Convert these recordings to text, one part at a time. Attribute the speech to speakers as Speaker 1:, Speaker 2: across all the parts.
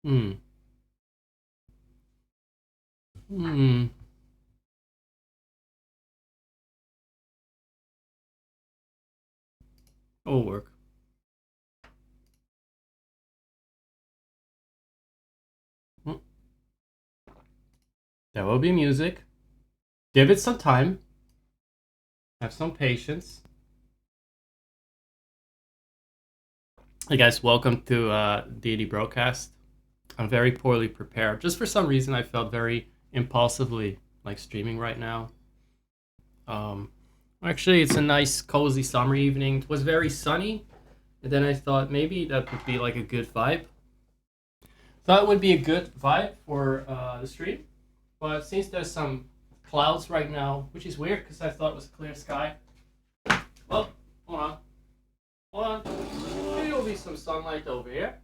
Speaker 1: Hmm. Hmm. It'll work. Hmm. There will be music. Give it some time. Have some patience. Hey guys, welcome to Deity Brocast. I'm very poorly prepared. Just for some reason, I felt very impulsively like streaming right now. Um, Actually, it's a nice, cozy summer evening. It was very sunny, and then I thought maybe that would be like a good vibe. Thought it would be a good vibe for the stream, but since there's some clouds right now, which is weird because I thought it was clear sky. Well, hold on, hold on. Maybe there'll be some sunlight over here.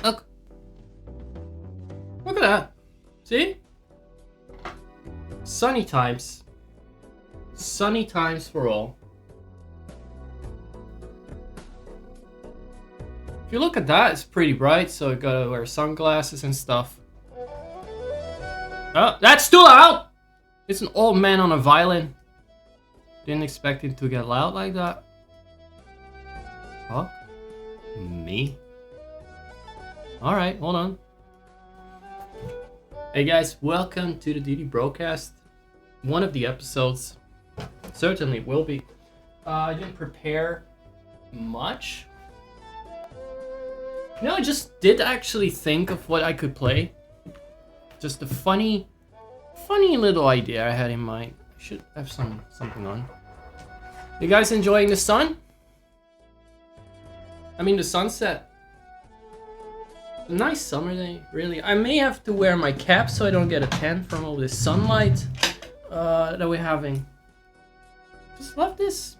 Speaker 1: Look, look at that. See? Sunny times. Sunny times for all. If you look at that, it's pretty bright, so I gotta wear sunglasses and stuff. Oh, that's too loud! It's an old man on a violin. Didn't expect it to get loud like that. Fuck me. Alright, hold on. Hey guys, welcome to the DD Brocast. One of the episodes. Certainly will be. I didn't prepare much. I just did actually think of what I could play. Just a funny little idea I had in mind. I should have something on. You guys enjoying the sun? I mean the sunset. A nice summer day, really. I may have to wear my cap so I don't get a tan from all this sunlight that we're having. Just love this.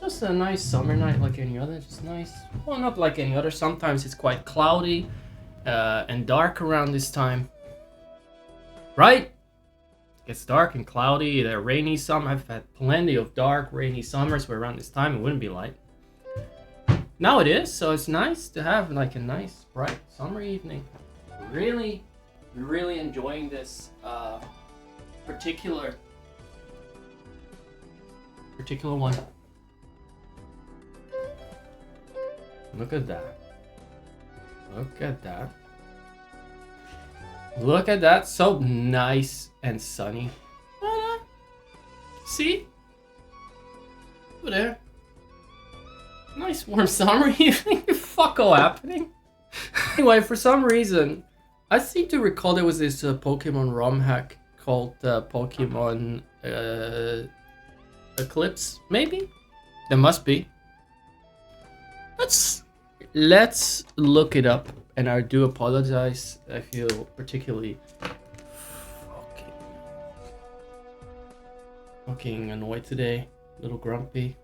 Speaker 1: Just a nice summer night like any other, just nice. Well, not like any other. Sometimes it's quite cloudy and dark around this time. Right? It gets dark and cloudy. They're rainy summer. I've had plenty of dark, rainy summers where around this time it wouldn't be light. Now it is, so it's nice to have like a nice, bright summer evening. Really enjoying this particular one. Look at that. Look at that. Look at that. So nice and sunny. See? Over there. Nice warm summer evening. Fuck all happening. Anyway, for some reason, I seem to recall there was this Pokemon ROM hack called Pokemon Eclipse. Maybe? There must be. Let's look it up, and I do apologize. I feel particularly fucking annoyed today, a little grumpy.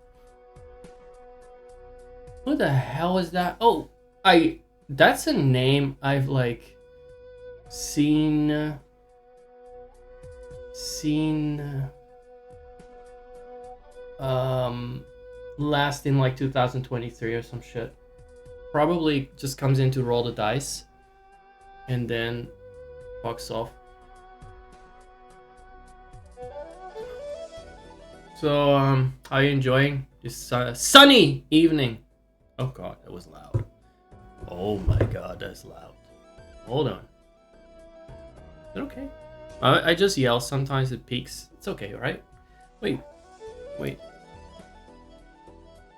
Speaker 1: What the hell is that? Oh, that's a name I've like seen last in like 2023 or some shit. Probably just comes in to roll the dice and then fucks off. So are you enjoying this sunny evening? Oh god, that was loud. Oh my god, that's loud. Hold on. Is it okay? I just yell sometimes, it peaks. It's okay, right? Wait.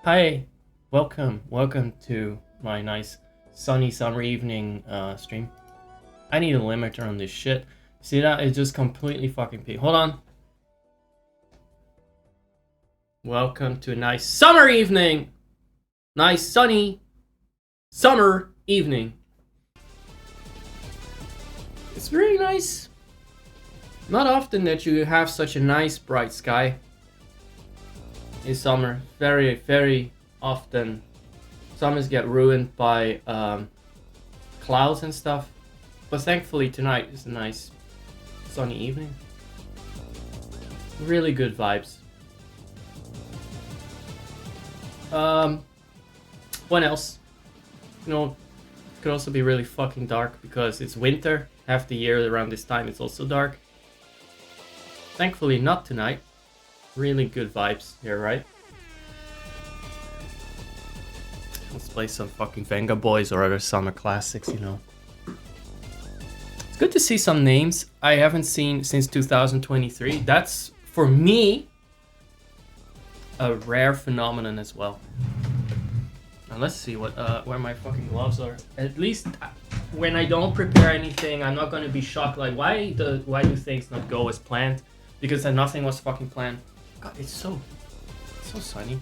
Speaker 1: Hi, welcome to my nice sunny summer evening stream. I need a limiter on this shit. See that? It just completely fucking peaked. Hold on. Welcome to a nice summer evening. Nice sunny summer evening. It's really nice. Not often that you have such a nice bright sky in summer. Very, very often summers get ruined by clouds and stuff. But thankfully tonight is a nice sunny evening. Really good vibes. What else? You know, it could also be really fucking dark because it's winter. Half the year around this time it's also dark. Thankfully not tonight. Really good vibes here, right? Let's play some fucking Venga Boys or other summer classics, you know. It's good to see some names I haven't seen since 2023. That's, for me, a rare phenomenon as well. Now let's see what where my fucking gloves are. At least when I don't prepare anything, I'm not gonna be shocked. Like, why do things not go as planned? Because then nothing was fucking planned. God, it's so sunny.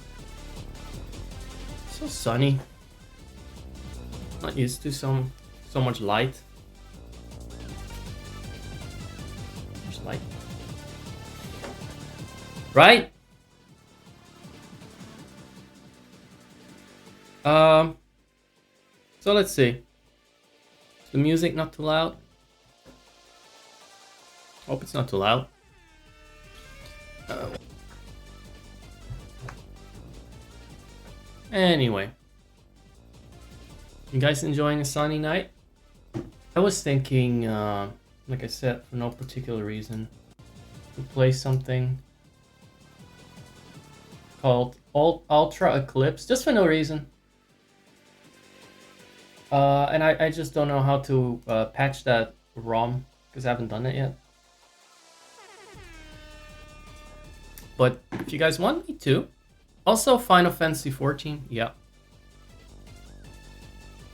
Speaker 1: So sunny. Not used to so much light. There's light. Right? So let's see. Is the music not too loud? Hope it's not too loud. Anyway. You guys enjoying a sunny night? I was thinking, like I said, for no particular reason, to play something called Ultra Eclipse, just for no reason. And I just don't know how to patch that ROM, because I haven't done it yet. But if you guys want me to. Also, Final Fantasy 14, yeah.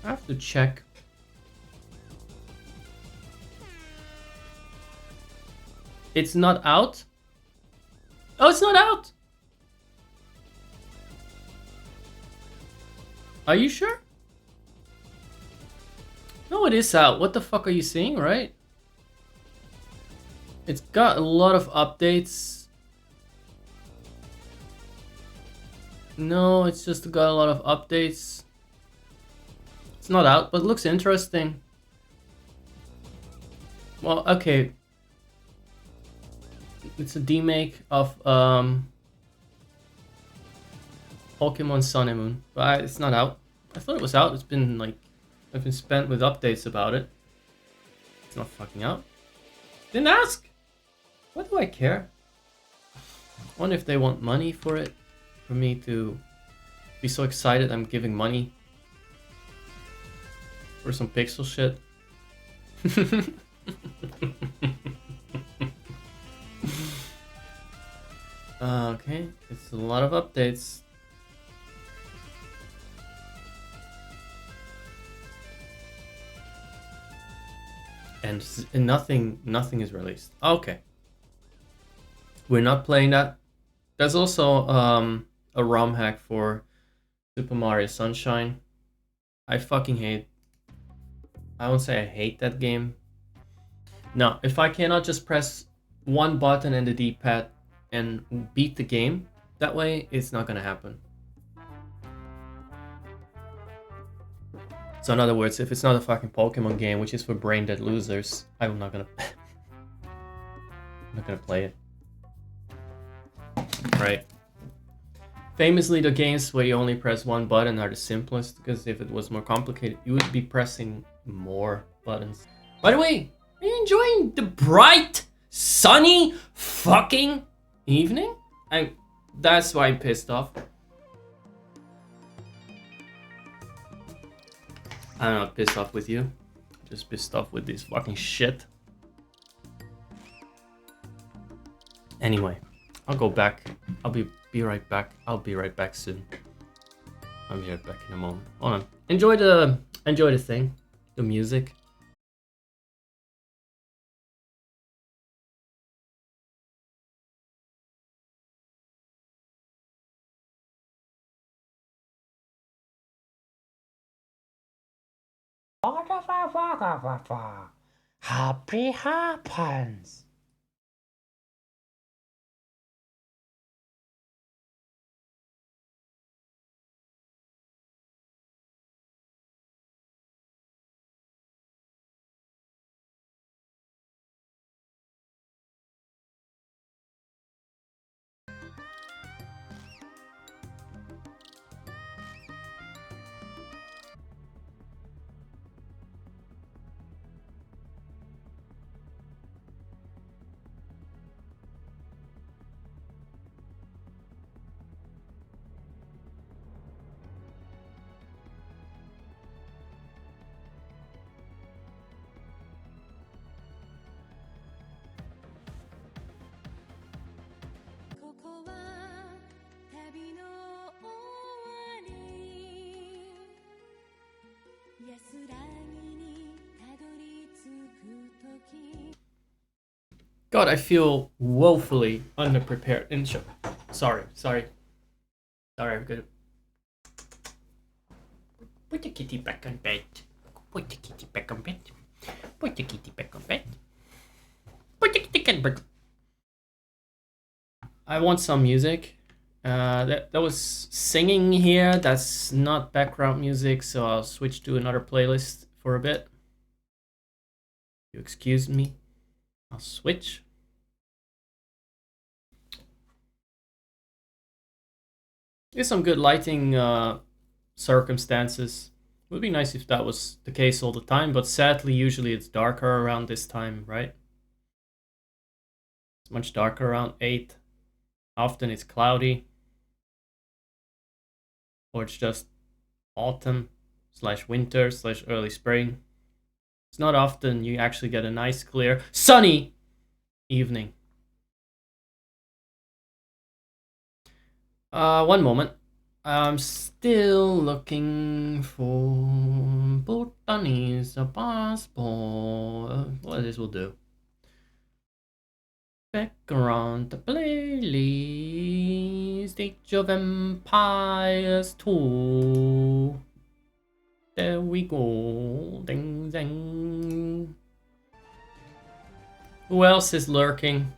Speaker 1: I have to check. It's not out? Oh, it's not out! Are you sure? No, it is out. What the fuck are you seeing, right? It's got a lot of updates. No, it's just got a lot of updates. It's not out, but it looks interesting. Well, okay. It's a demake of Pokemon Sun and Moon, but it's not out. I thought it was out. It's been like, I've been spent with updates about it. It's not fucking out. Didn't ask. What do I care? I wonder if they want money for it, for me to be so excited I'm giving money for some pixel shit. Okay, it's a lot of updates. And nothing is released. Okay. We're not playing that. There's also a ROM hack for Super Mario Sunshine. I fucking hate. I won't say I hate that game. No, if I cannot just press one button in the D-pad and beat the game, that way it's not gonna happen. So in other words, if it's not a fucking Pokemon game, which is for brain dead losers, I'm not gonna I'm not gonna play it. Right. Famously, the games where you only press one button are the simplest, because if it was more complicated, you would be pressing more buttons. By the way, are you enjoying the bright, sunny fucking evening? That's why I'm pissed off. I'm not pissed off with you. Just pissed off with this fucking shit. Anyway, I'll go back. I'll be right back. I'll be right back soon. I'll be right back in a moment. Hold on. Enjoy the thing. The music.
Speaker 2: Happy happens.
Speaker 1: God, I feel woefully underprepared. Sorry. I'm good. Put the kitty back on bed. Put the kitty back on bed. Put the kitty back on bed. Put the kitty back. I want some music. That was singing here. That's not background music, so I'll switch to another playlist for a bit. You excuse me. I'll switch. There's some good lighting circumstances. It would be nice if that was the case all the time, but sadly, usually it's darker around this time, right? It's much darker around 8. Often it's cloudy. Or it's just autumn / winter / early spring. It's not often you actually get a nice, clear, sunny evening. One moment. I'm still looking for Bhutanese passport. Well, this will do. Back around the playlist, Age of Empires 2. There we go. Ding ding. Who else is lurking?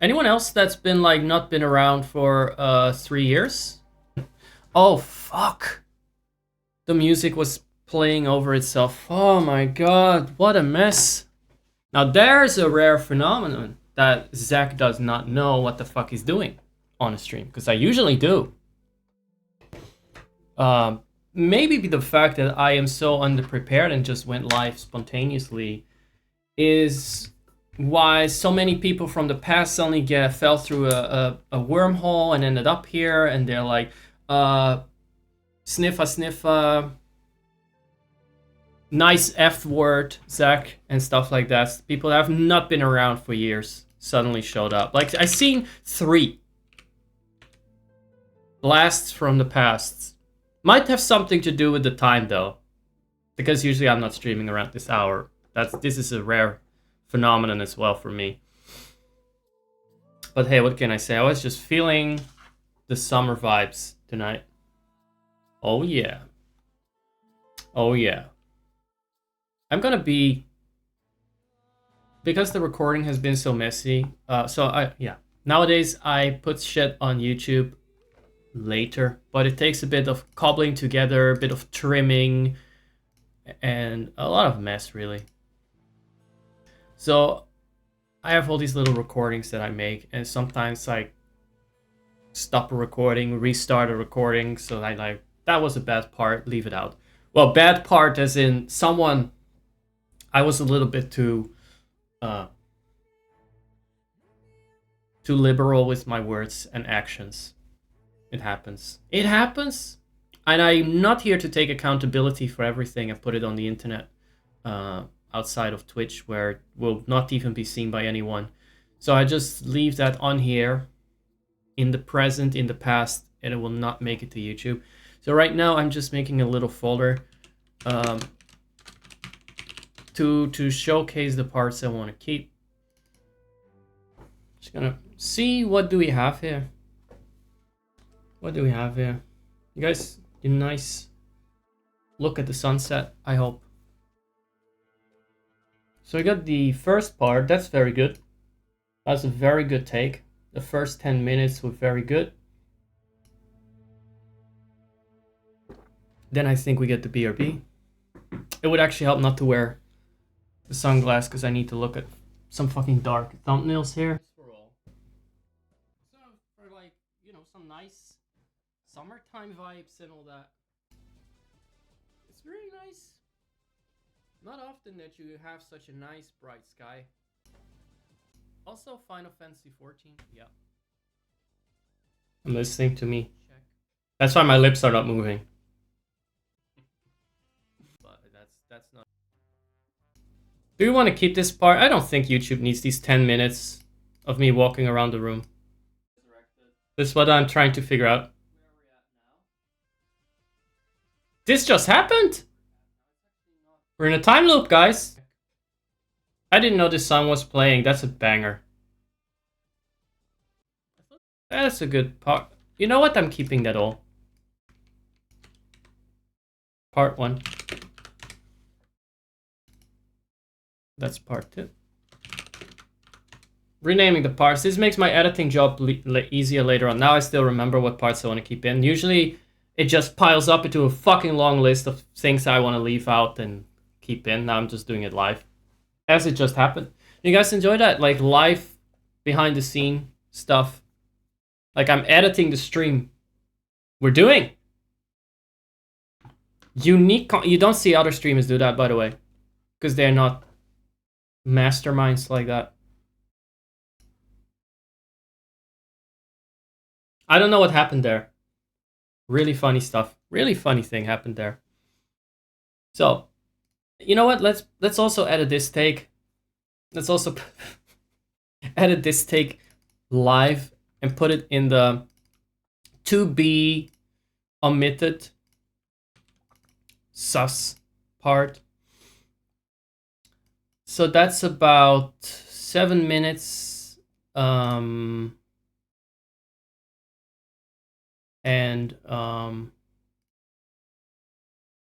Speaker 1: Anyone else that's been like not been around for 3 years? Oh fuck. The music was playing over itself. Oh my god, what a mess. Now there's a rare phenomenon that Zach does not know what the fuck he's doing on a stream, because I usually do. Maybe the fact that I am so underprepared and just went live spontaneously is why so many people from the past suddenly fell through a wormhole and ended up here, and they're like, sniffa, nice F word, Zach, and stuff like that. People that have not been around for years suddenly showed up. Like, I've seen 3 blasts from the past. Might have something to do with the time, though, because usually I'm not streaming around this hour. This is a rare phenomenon as well for me. But hey, what can I say? I was just feeling the summer vibes tonight. Oh yeah. Oh yeah. I'm gonna be, because the recording has been so messy, nowadays I put shit on YouTube later, but it takes a bit of cobbling together, a bit of trimming, and a lot of mess, really. So I have all these little recordings that I make, and sometimes I stop a recording, restart a recording, so I like, that was a bad part, leave it out. Well, bad part as in I was a little bit too liberal with my words and actions. It happens. It happens. And I'm not here to take accountability for everything and put it on the internet outside of Twitch, where it will not even be seen by anyone. So I just leave that on here in the present, in the past, and it will not make it to YouTube. So right now I'm just making a little folder to showcase the parts I want to keep. Just gonna see, what do we have here? What do we have here? You guys, a nice look at the sunset, I hope. So we got the first part, that's very good. That's a very good take. The first 10 minutes were very good. Then I think we get the BRB. It would actually help not to wear the sunglasses, because I need to look at some fucking dark thumbnails here. So for like, you know, some nice summertime vibes and all that. It's really nice. Not often that you have such a nice bright sky. Also Final Fantasy 14, yeah. I'm listening to me. That's why my lips are not moving. But that's not. Do you want to keep this part? I don't think YouTube needs these 10 minutes of me walking around the room. This is what I'm trying to figure out. This just happened? We're in a time loop, guys. I didn't know this song was playing. That's a banger. That's a good part. You know what? I'm keeping that all. Part 1. That's part 2. Renaming the parts. This makes my editing job easier later on. Now I still remember what parts I want to keep in. Usually it just piles up into a fucking long list of things I want to leave out and keep in. Now I'm just doing it live. As it just happened. You guys enjoy that? Like live behind the scene stuff. Like I'm editing the stream. We're doing unique. You don't see other streamers do that, by the way, because they're not masterminds like that. I don't know what happened there. Really funny stuff. Really funny thing happened there. So, you know what? Let's also edit this take. Let's also edit this take live and put it in the to be omitted sus part. So that's about 7 minutes.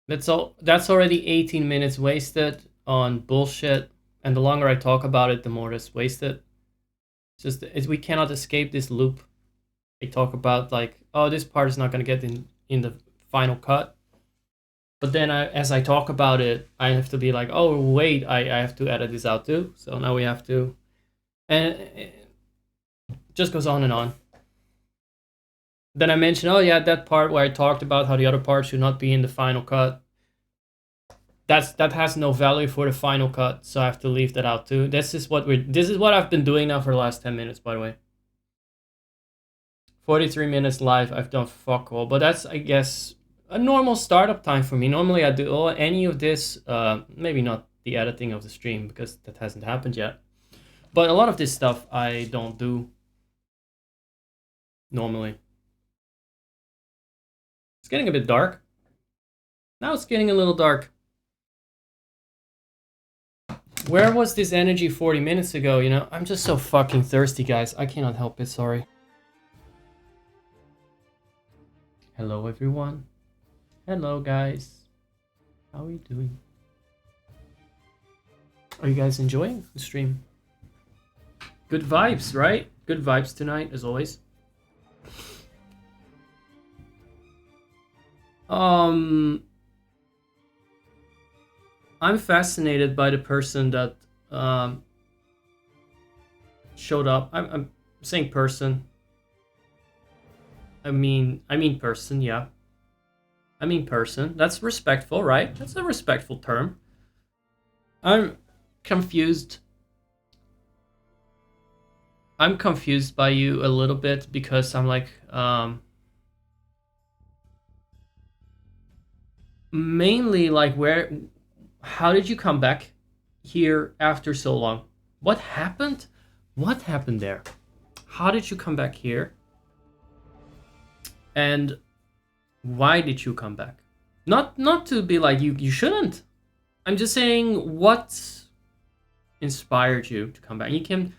Speaker 1: That's already 18 minutes wasted on bullshit, and the longer I talk about it, the more it's wasted. It's just we cannot escape this loop. I talk about like, oh, this part is not gonna get in the final cut, but then as I talk about it, I have to be like, oh wait, I have to edit this out too. So now we have to, and it just goes on and on. Then I mentioned, oh yeah, that part where I talked about how the other part should not be in the final cut. That has no value for the final cut, so I have to leave that out too. This is what I've been doing now for the last 10 minutes, by the way. 43 minutes live, I've done fuck all, but that's, I guess, a normal startup time for me. Normally I do any of this, maybe not the editing of the stream, because that hasn't happened yet. But a lot of this stuff I don't do normally. It's getting a bit dark. Now it's getting a little dark. Where was this energy 40 minutes ago, you know? I'm just so fucking thirsty, guys. I cannot help it, sorry. Hello, everyone. Hello, guys. How are you doing? Are you guys enjoying the stream? Good vibes, right? Good vibes tonight, as always. I'm fascinated by the person that showed up. I'm saying person. I mean person, yeah. I mean person. That's respectful, right? That's a respectful term. I'm confused. I'm confused by you a little bit because I'm like, mainly like how did you come back here after so long? What happened? What happened there? How did you come back here? And why did you come back? Not to be like you shouldn't. I'm just saying what inspired you to come back. You can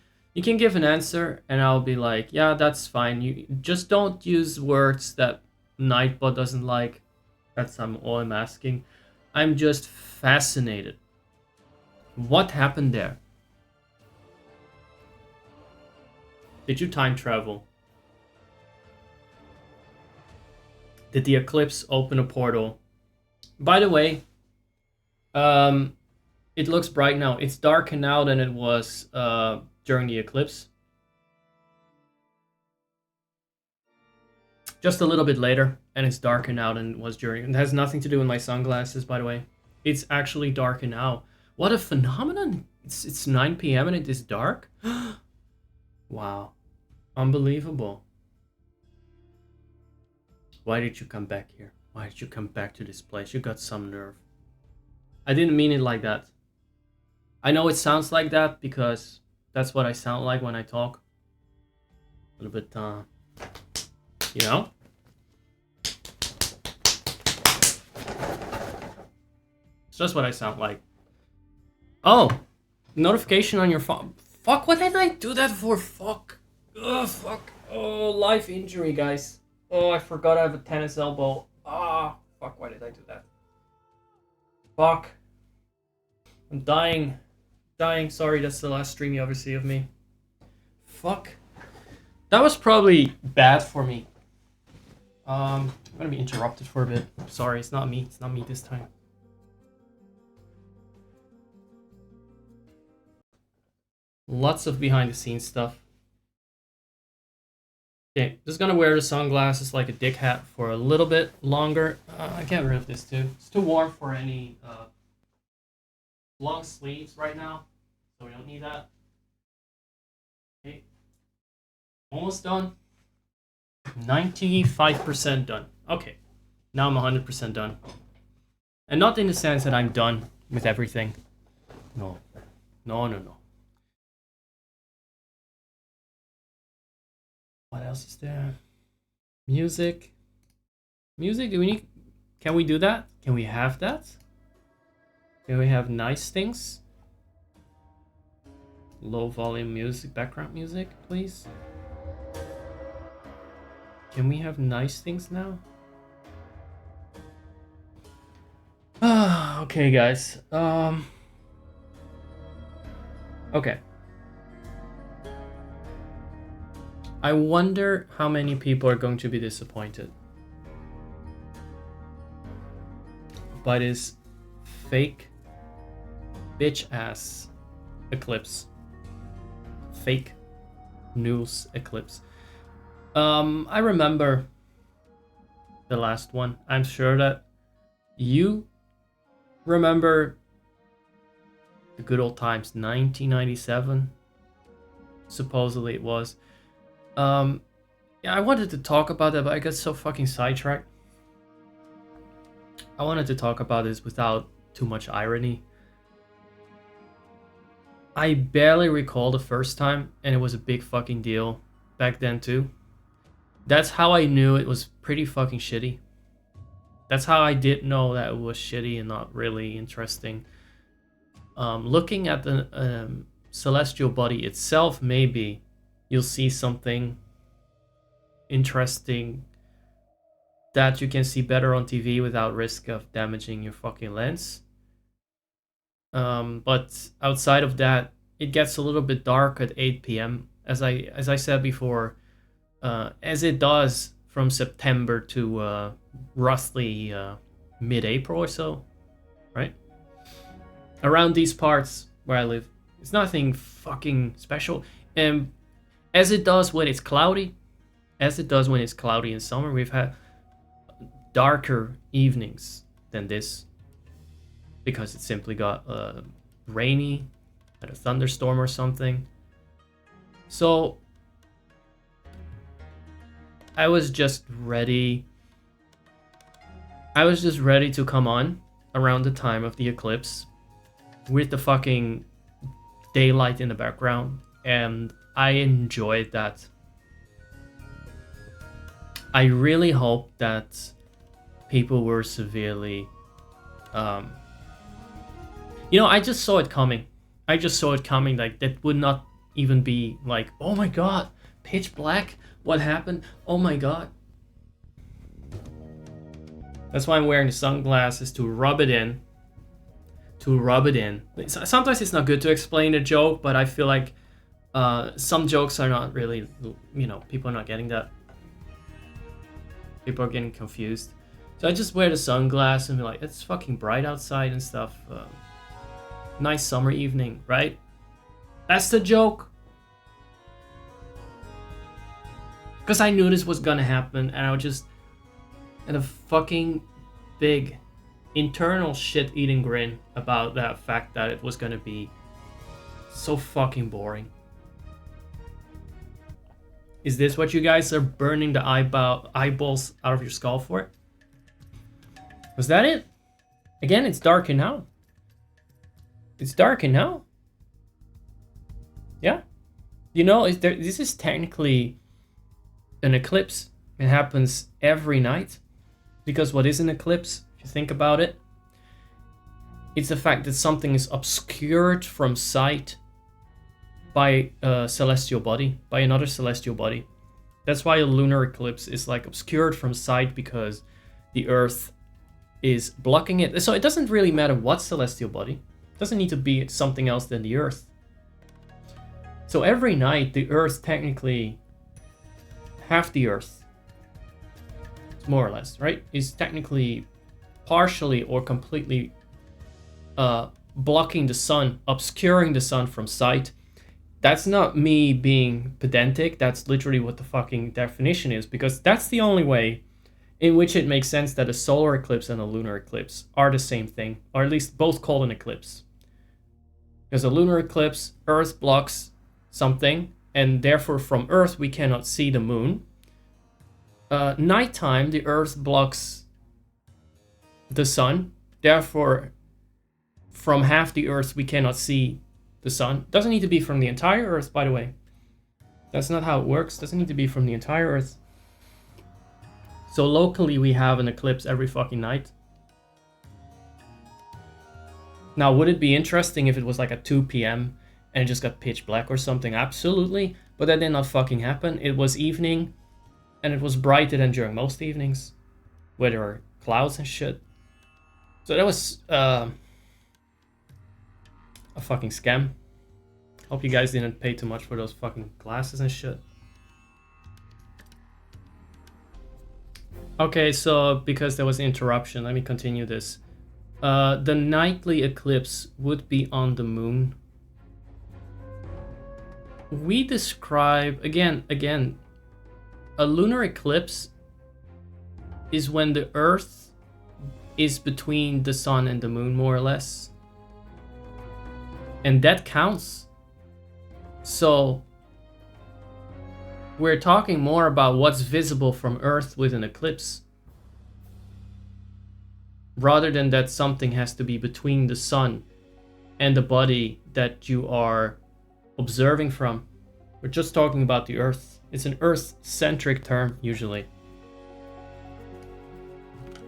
Speaker 1: give an answer and I'll be like, yeah, that's fine. You just don't use words that Nightbot doesn't like. That's all I'm asking. I'm just fascinated. What happened there? Did you time travel? Did the Eclipse open a portal? By the way, it looks bright now. It's darker now than it was during the Eclipse. Just a little bit later, and it's darker now than it was during. It has nothing to do with my sunglasses, by the way. It's actually darker now. What a phenomenon! It's 9 p.m. and it is dark? Wow. Unbelievable. Why did you come back here? Why did you come back to this place? You got some nerve. I didn't mean it like that. I know it sounds like that because that's what I sound like when I talk. A little bit, you know? It's just what I sound like. Oh, Notification on your phone. Fuck, what did I do that for? Fuck. Ugh, fuck. Oh, life injury, guys. Oh, I forgot I have a tennis elbow. Ah, fuck, why did I do that? Fuck. I'm dying. Dying, sorry, that's the last stream you ever see of me. Fuck. That was probably bad for me. I'm gonna be interrupted for a bit. Sorry, it's not me. It's not me this time. Lots of behind the scenes stuff. Okay, just gonna wear the sunglasses like a dick hat for a little bit longer. I get rid of this too. It's too warm for any long sleeves right now, so we don't need that. Okay, almost done. 95% done. Okay, now I'm 100% done. And not in the sense that I'm done with everything. No. What else is there? Music. Music, do we need... Can we do that? Can we have that? Can we have nice things? Low volume music, background music, please. Can we have nice things now? Okay, guys. Okay. I wonder how many people are going to be disappointed by this fake bitch ass Eclipse. Fake news Eclipse. I remember the last one. I'm sure that you remember the good old times, 1997. Supposedly it was. Yeah, I wanted to talk about that, but I got so fucking sidetracked. I wanted to talk about this without too much irony. I barely recall the first time, and it was a big fucking deal back then too. That's how I knew it was pretty fucking shitty. That's how I did know that it was shitty and not really interesting. Looking at the celestial body itself, maybe you'll see something interesting that you can see better on TV without risk of damaging your fucking lens. But outside of that, it gets a little bit dark at 8 p.m. As I said before, as it does from September to roughly mid-April or so, right? Around these parts where I live, it's nothing fucking special. And as it does when it's cloudy, in summer, we've had darker evenings than this because it simply got rainy, had a thunderstorm or something. So I was just ready to come on around the time of the eclipse with the fucking daylight in the background, and I enjoyed that. I really hope that people were severely I just saw it coming. Like, that would not even be like, oh my god, pitch black, what happened, oh my god. That's why I'm wearing the sunglasses, to rub it in. Sometimes it's not good to explain a joke, but I feel like some jokes are not really, people are not getting that. People are getting confused. So I just wear the sunglasses and be like, it's fucking bright outside and stuff. Nice summer evening, right? That's the joke. Because I knew this was gonna happen, and I was just had a fucking big internal shit-eating grin about that fact that it was gonna be so fucking boring. Is this what you guys are burning the eyeballs out of your skull for? Was that it? Again, it's darker now. Yeah? This is technically an eclipse. It happens every night. Because what is an eclipse, if you think about it? It's the fact that something is obscured from sight by a celestial body, by another celestial body. That's why a lunar eclipse is like obscured from sight, because the Earth is blocking it. So it doesn't really matter what celestial body. It doesn't need to be something else than the Earth. So every night, the Earth technically, half the Earth, more or less, right, is technically partially or completely blocking the sun, obscuring the sun from sight. That's not me being pedantic. That's literally what the fucking definition is, because that's the only way in which it makes sense that a solar eclipse and a lunar eclipse are the same thing, or at least both called an eclipse. Because a lunar eclipse, Earth blocks something, and therefore from Earth we cannot see the moon. Nighttime, the Earth blocks the sun, therefore from half the Earth we cannot see the sun. Doesn't need to be from the entire Earth, by the way. That's not how it works. Doesn't need to be from the entire Earth. So locally we have an eclipse every fucking night. Now, would it be interesting if it was like at 2 p.m. and it just got pitch black or something? Absolutely. But that did not fucking happen. It was evening, and it was brighter than during most evenings, where there were clouds and shit. So that was a fucking scam. Hope you guys didn't pay too much for those fucking glasses and shit. Okay, so because there was an interruption, let me continue this. The nightly eclipse would be on the moon. We describe, again, a lunar eclipse is when the Earth is between the sun and the moon, more or less. And that counts. So we're talking more about what's visible from Earth with an eclipse, rather than that something has to be between the sun and the body that you are observing from. We're just talking about the Earth. It's an Earth-centric term, usually.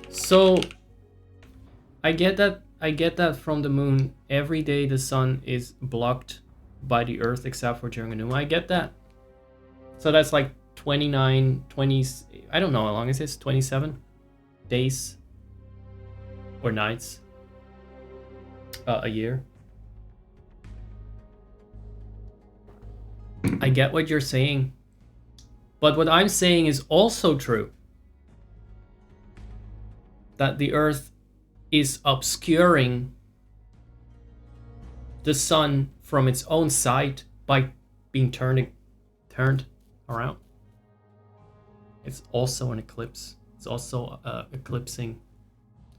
Speaker 1: So I get that from the moon. Every day the sun is blocked by the Earth except for during a new moon. I get that. So that's like 29, 20, I don't know how long it is, 27 days or nights a year. I get what you're saying, but what I'm saying is also true. That the Earth is obscuring the sun from its own side by being turned around. It's also an eclipse. It's also eclipsing.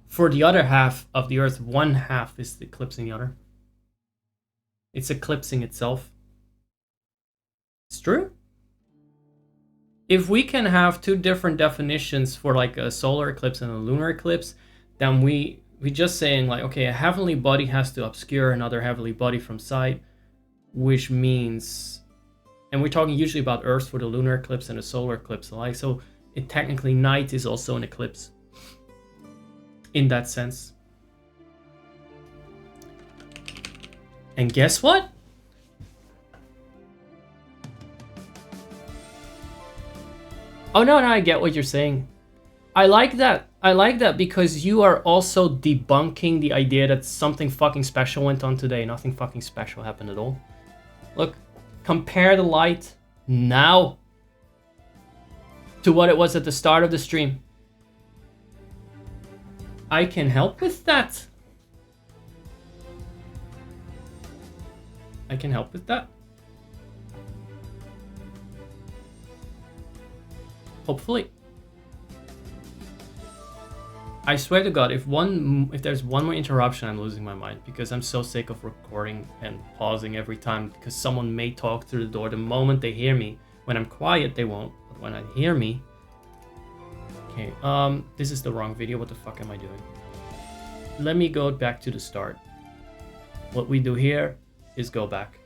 Speaker 1: For the other half of the Earth, one half is eclipsing the other. It's eclipsing itself. It's true. If we can have two different definitions for like a solar eclipse and a lunar eclipse, then we just saying like, okay, a heavenly body has to obscure another heavenly body from sight, which means, and we're talking usually about Earth for the lunar eclipse and the solar eclipse alike, so it technically night is also an eclipse in that sense. And guess what? Oh no, I get what you're saying. I like that. I like that because you are also debunking the idea that something fucking special went on today. Nothing fucking special happened at all. Look, compare the light now to what it was at the start of the stream. I can help with that. I can help with that. Hopefully. I swear to God, if there's one more interruption, I'm losing my mind, because I'm so sick of recording and pausing every time, because someone may talk through the door the moment they hear me. When I'm quiet, they won't, but when I hear me... Okay, this is the wrong video. What the fuck am I doing? Let me go back to the start. What we do here is go back.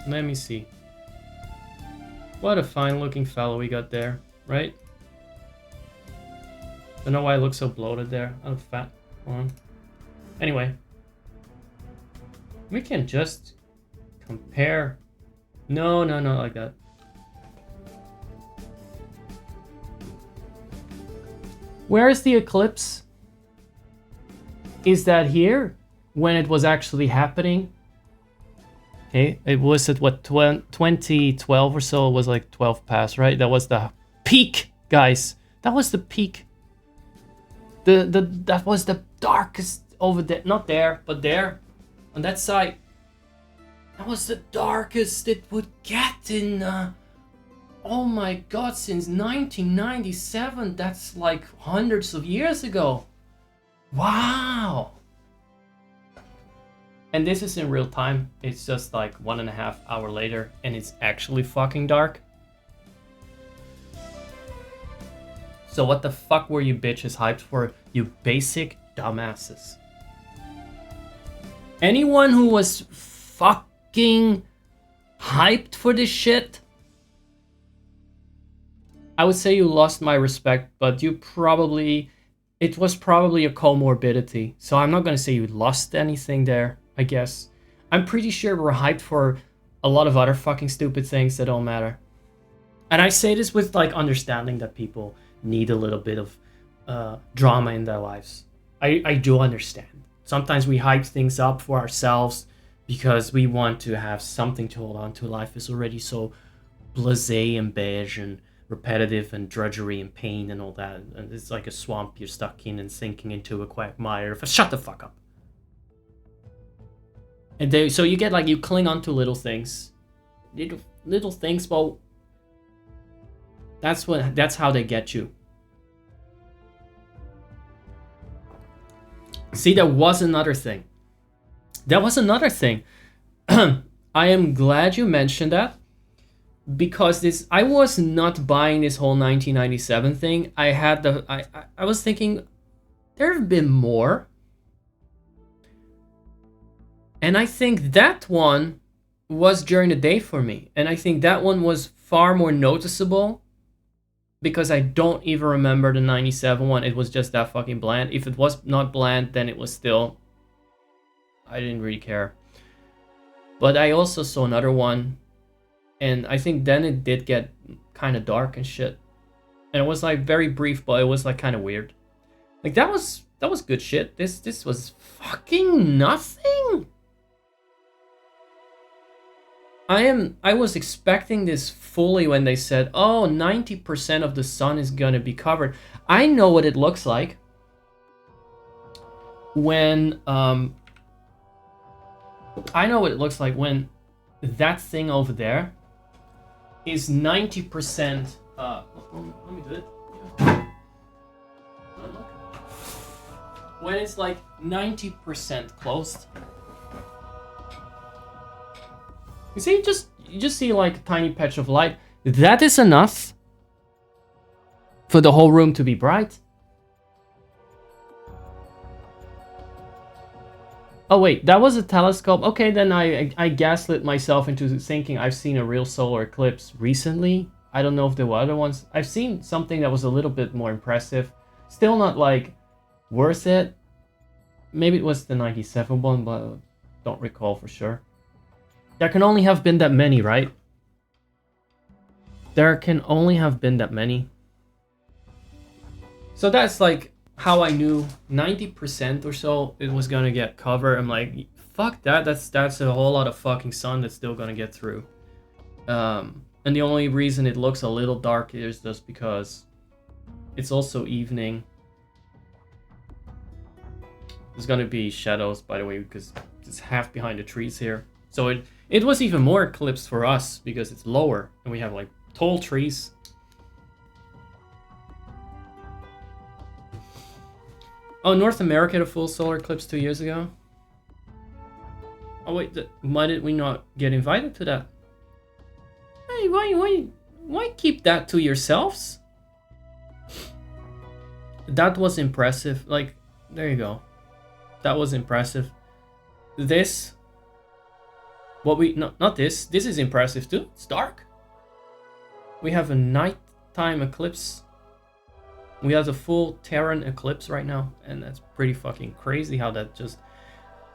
Speaker 1: Let me see. What a fine looking fellow we got there, right? Don't know why I look so bloated there. I'm fat. Hold on. Anyway. We can just compare. No, not like that. Where is the eclipse? Is that here when it was actually happening? Okay, it was at what, 2012 or so. It was like 12 past, right? That was the peak, guys. That was the peak. That was the darkest over there. Not there, but there. On that side. That was the darkest it would get in... oh my god, since 1997. That's like hundreds of years ago. Wow. And this is in real time. It's just like 1.5 hours later and it's actually fucking dark. So what the fuck were you bitches hyped for, you basic dumbasses? Anyone who was fucking hyped for this shit, I would say you lost my respect, but you probably... It was probably a comorbidity. So I'm not gonna say you lost anything there, I guess. I'm pretty sure we're hyped for a lot of other fucking stupid things that don't matter. And I say this with like understanding that people need a little bit of drama in their lives. I do understand. Sometimes we hype things up for ourselves because we want to have something to hold on to. Life is already so blasé and beige and repetitive and drudgery and pain and all that. And it's like a swamp you're stuck in and sinking into a quagmire. Shut the fuck up. And so you get like, you cling on to little things. Little things, well, that's how they get you. See, there was another thing. I am glad you mentioned that, because I was not buying this whole 1997 thing. I was thinking there have been more. And I think that one was during the day for me. And I think that one was far more noticeable because I don't even remember the 97 one. It was just that fucking bland. If it was not bland, then it was still... I didn't really care. But I also saw another one. And I think then it did get kind of dark and shit. And it was like very brief, but it was like kind of weird. Like that was good shit. This was fucking nothing. I was expecting this fully when they said, oh, 90% of the sun is gonna be covered. I know what it looks like when that thing over there is 90%. Let me do it. When it's like 90% closed. You see, you just see like a tiny patch of light. That is enough for the whole room to be bright. Oh wait, that was a telescope. Okay, then I gaslit myself into thinking I've seen a real solar eclipse recently. I don't know if there were other ones. I've seen something that was a little bit more impressive. Still not like worth it. Maybe it was the 97 one, but don't recall for sure. There can only have been that many, right? There can only have been that many. So that's like how I knew 90% or so it was gonna get covered. I'm like, fuck that. That's a whole lot of fucking sun that's still gonna get through. And the only reason it looks a little dark is just because it's also evening. There's gonna be shadows, by the way, because it's half behind the trees here. So it was even more eclipse for us because it's lower and we have like tall trees. Oh, North America had a full solar eclipse 2 years ago. Oh wait, why did we not get invited to that? Hey, why keep that to yourselves? That was impressive. Like, there you go. That was impressive. This... Not this. This is impressive too. It's dark. We have a nighttime eclipse. We have the full Terran Eclipse right now, and that's pretty fucking crazy how that just...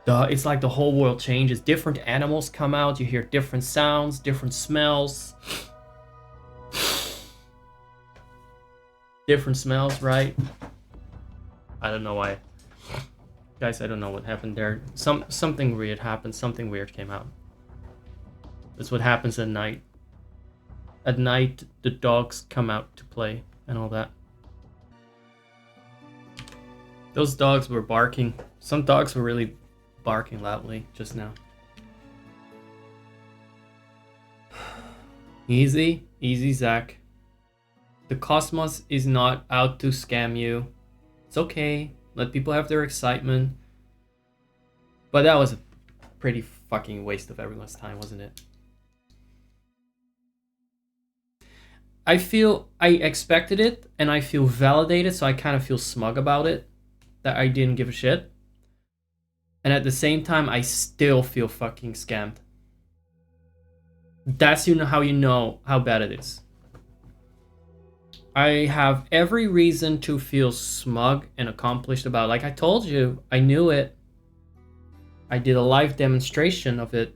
Speaker 1: it's like the whole world changes. Different animals come out, you hear different sounds, different smells. Different smells, right? I don't know why. Guys, I don't know what happened there. Something weird happened, something weird came out. That's what happens at night. At night, the dogs come out to play and all that. Those dogs were barking. Some dogs were really barking loudly just now. Easy, easy, Zach. The cosmos is not out to scam you. It's okay. Let people have their excitement. But that was a pretty fucking waste of everyone's time, wasn't it? I feel I expected it and I feel validated, so I kind of feel smug about it. That I didn't give a shit. And at the same time, I still feel fucking scammed. That's how you know how bad it is. I have every reason to feel smug and accomplished about it. Like I told you, I knew it. I did a live demonstration of it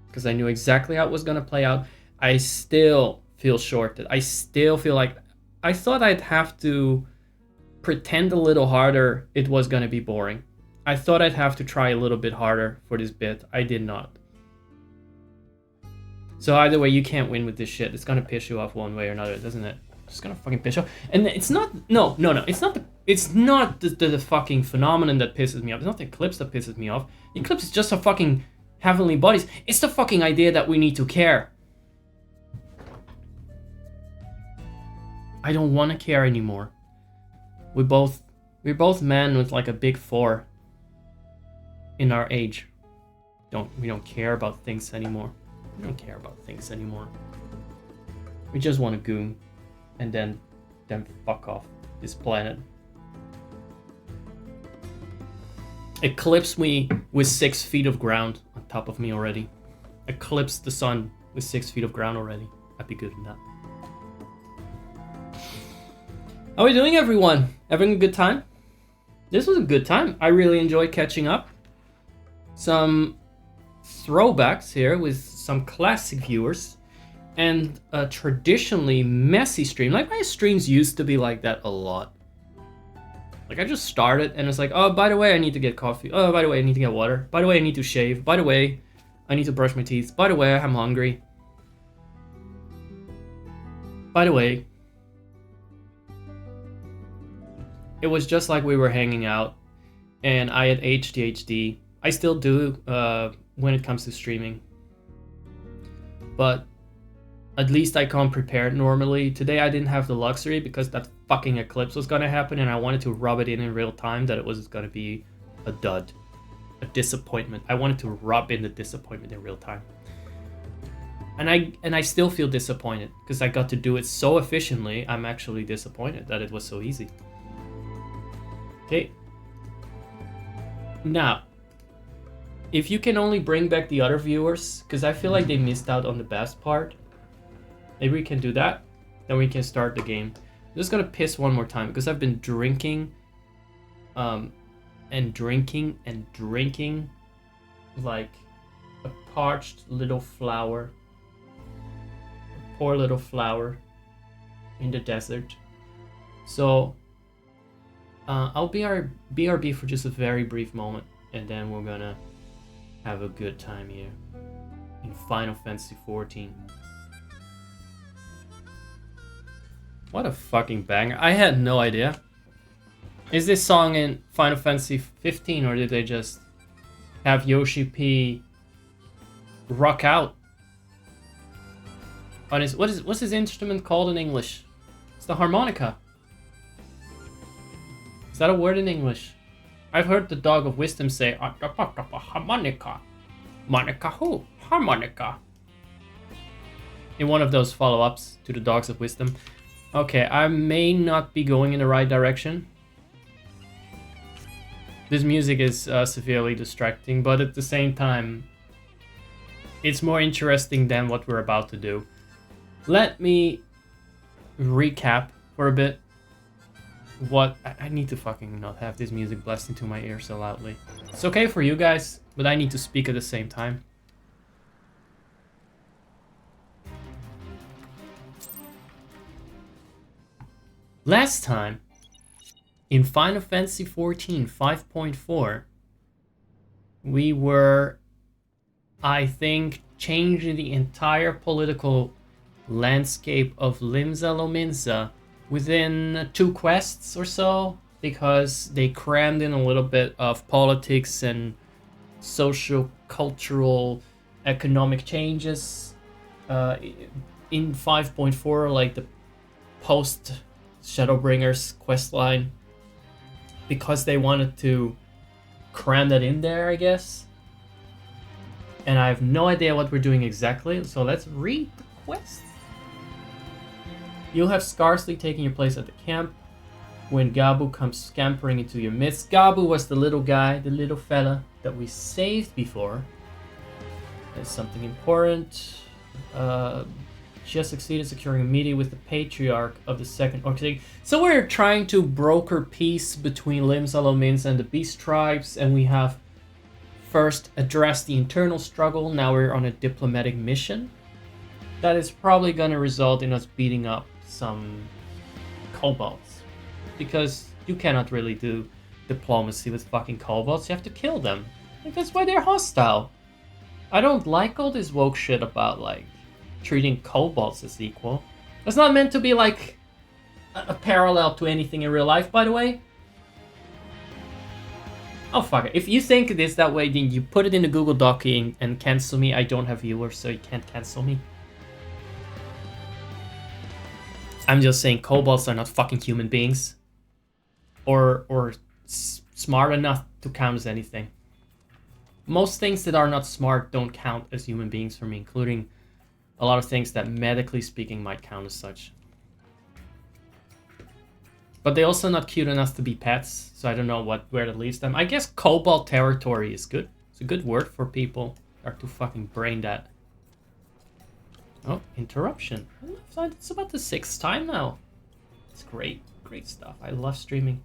Speaker 1: because I knew exactly how it was going to play out. I still feel shorted. I still feel like I thought I'd have to pretend a little harder it was going to be boring. I thought I'd have to try a little bit harder for this bit. I did not. So either way, you can't win with this shit. It's going to piss you off one way or another, doesn't it? It's going to fucking piss you off. And it's not... No. It's not the fucking phenomenon that pisses me off. It's not the Eclipse that pisses me off. The Eclipse is just a fucking heavenly bodies. It's the fucking idea that we need to care. I don't want to care anymore. We're both men with like a big 4 in our age. We don't care about things anymore. We don't care about things anymore. We just want to goon and then fuck off this planet. Eclipse me with 6 feet of ground on top of me already. Eclipse the sun with 6 feet of ground already. I'd be good in that. How are we doing, everyone? Having a good time? This was a good time. I really enjoyed catching up. Some throwbacks here with some classic viewers and a traditionally messy stream. Like my streams used to be like that a lot. Like I just started and it's like, oh, by the way, I need to get coffee. Oh, by the way, I need to get water. By the way, I need to shave. By the way, I need to brush my teeth. By the way, I'm hungry. By the way, it was just like we were hanging out and I had ADHD. I still do when it comes to streaming. But at least I come prepared normally. Today I didn't have the luxury because that fucking eclipse was going to happen and I wanted to rub it in real time that it was going to be a dud. A disappointment. I wanted to rub in the disappointment in real time. And I still feel disappointed because I got to do it so efficiently. I'm actually disappointed that it was so easy. Okay. Now, if you can only bring back the other viewers, because I feel like they missed out on the best part. Maybe we can do that. Then we can start the game. I'm just gonna piss one more time because I've been drinking and drinking like a parched little flower. A poor little flower in the desert. So I'll BRB for just a very brief moment, and then we're gonna have a good time here in Final Fantasy XIV. What a fucking banger. I had no idea. Is this song in Final Fantasy 15 or did they just have Yoshi P rock out? What's his instrument called in English? It's the harmonica. Is that a word in English? I've heard the Dog of Wisdom say harmonica. Monica who? Harmonica. In one of those follow-ups to the Dogs of Wisdom. Okay, I may not be going in the right direction. This music is severely distracting, but at the same time, it's more interesting than what we're about to do. Let me recap for a bit. what... I need to fucking not have this music blast into my ear so loudly. It's okay for you guys, but I need to speak at the same time. Last time, in Final Fantasy XIV 5.4, we were, I think, changing the entire political landscape of Limsa Lominsa within 2 quests or so, because they crammed in a little bit of politics and social, cultural, economic changes in 5.4, like the Post-Shadowbringers questline, because they wanted to cram that in there, I guess. And I have no idea what we're doing exactly, so let's read the quest. You'll have scarcely taken your place at the camp when Gabu comes scampering into your midst. Gabu was the little guy, the little fella that we saved before. That's something important. She has succeeded securing a meeting with the Patriarch of the Second Orc. So we're trying to broker peace between Limsa Lominsa and the Beast Tribes, and we have first addressed the internal struggle. Now we're on a diplomatic mission. That is probably going to result in us beating up some kobolds, because you cannot really do diplomacy with fucking kobolds. You have to kill them. Like, that's why they're hostile. I don't like all this woke shit about, like, treating kobolds as equal. It's not meant to be like a parallel to anything in real life, by the way. Oh, fuck it. If you think it is that way, then you put it in the Google Doc and cancel me. I don't have viewers, so you can't cancel me. I'm just saying kobolds are not fucking human beings. Or smart enough to count as anything. Most things that are not smart don't count as human beings for me, including a lot of things that medically speaking might count as such. But they're also not cute enough to be pets, so I don't know where that leaves them. I guess kobold territory is good. It's a good word for people that are too fucking brain dead. Oh, interruption. It's about the 6th time now. It's great. Great stuff. I love streaming.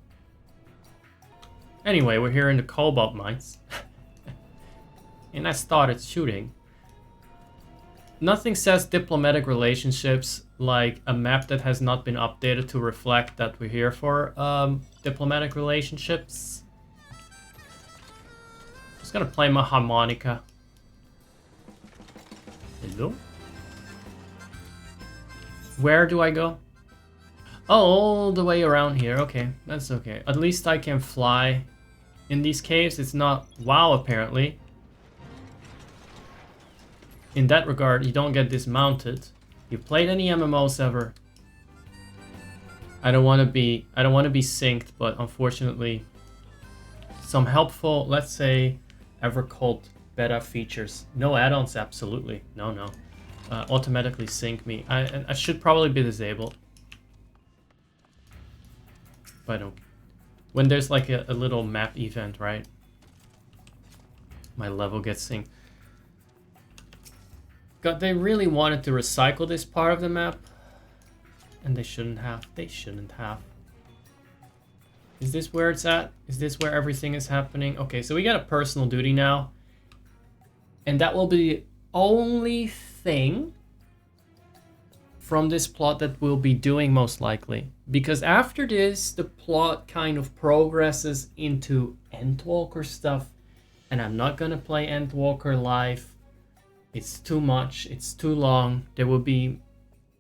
Speaker 1: Anyway, we're here in the kobold mines. And I started shooting. Nothing says diplomatic relationships like a map that has not been updated to reflect that we're here for diplomatic relationships. Just gonna play my harmonica. Hello? Where do I go? Oh, all the way around here. Okay, that's okay. At least I can fly in these caves. It's not WoW, apparently. In that regard, you don't get dismounted. You played any MMOs ever? I don't want to be synced, but unfortunately, some helpful, let's say, Evercult beta features. No add-ons, absolutely. No. Automatically sync me. I should probably be disabled. But I don't. When there's like a little map event, right? My level gets synced. God, they really wanted to recycle this part of the map. And they shouldn't have. They shouldn't have. Is this where it's at? Is this where everything is happening? Okay, so we got a personal duty now. And that will be the only thing from this plot that we'll be doing most likely. Because after this, the plot kind of progresses into Endwalker stuff. And I'm not gonna play Endwalker live. It's too much, it's too long. There will be,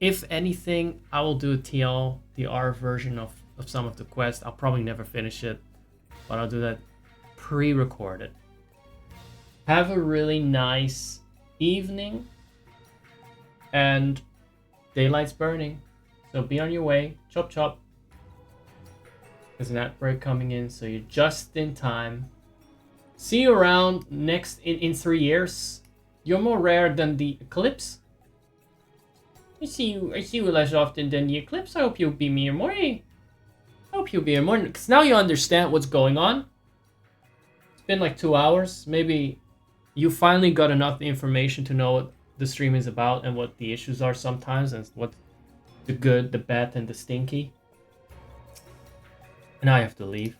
Speaker 1: if anything, I will do a TLDR version of some of the quests. I'll probably never finish it, but I'll do that pre-recorded. Have a really nice evening, and daylight's burning, so be on your way. Chop chop. There's an ad break coming in, so you're just in time. See you around next in 3 years. You're more rare than the Eclipse. I see you less often than the Eclipse. I hope you'll be here more. I hope you'll be here more, because now you understand what's going on. It's been like 2 hours. Maybe you finally got enough information to know what the stream is about and what the issues are sometimes, and what the good, the bad, and the stinky. And I have to leave.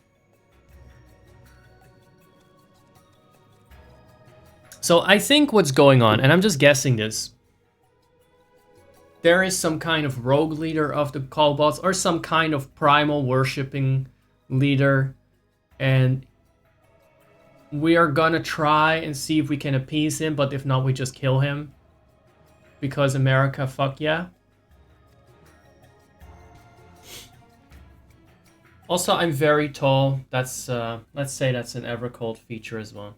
Speaker 1: So I think what's going on, and I'm just guessing this, there is some kind of rogue leader of the kobolds or some kind of primal worshipping leader, and we are gonna try and see if we can appease him, but if not, we just kill him. Because America, fuck yeah. Also, I'm very tall. That's, let's say that's an Evercold feature as well.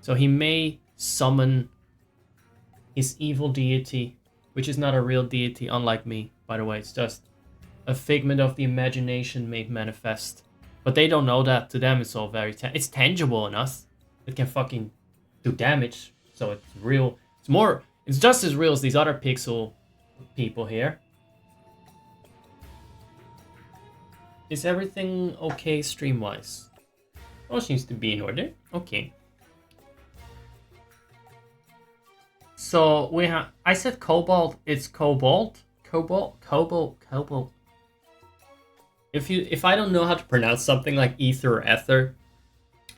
Speaker 1: So he may summon his evil deity, which is not a real deity, unlike me, by the way. It's just a figment of the imagination made manifest. But they don't know that. To them, it's all very... it's tangible in us. It can fucking do damage. So it's real. It's more... it's just as real as these other pixel people here. Is everything okay stream-wise? All seems to be in order. Okay. So we have... I said cobalt. It's cobalt. Cobalt. If I don't know how to pronounce something like ether or ether,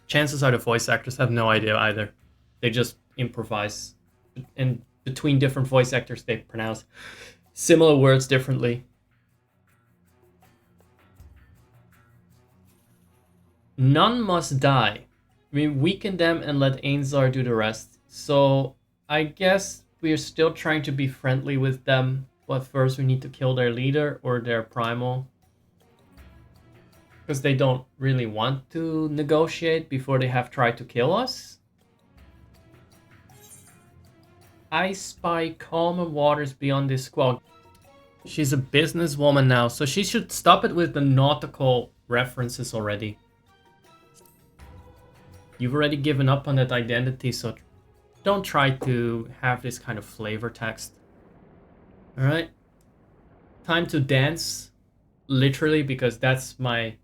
Speaker 1: chances are the voice actors have no idea either. They just improvise. And between different voice actors, they pronounce similar words differently. None must die. We weaken them and let Ainzar do the rest. So I guess we're still trying to be friendly with them, but first we need to kill their leader or their primal. Because they don't really want to negotiate before they have tried to kill us. I spy calmer waters beyond this squall. She's a businesswoman now, so she should stop it with the nautical references already. You've already given up on that identity, so don't try to have this kind of flavor text. Alright. Time to dance. Literally, because that's my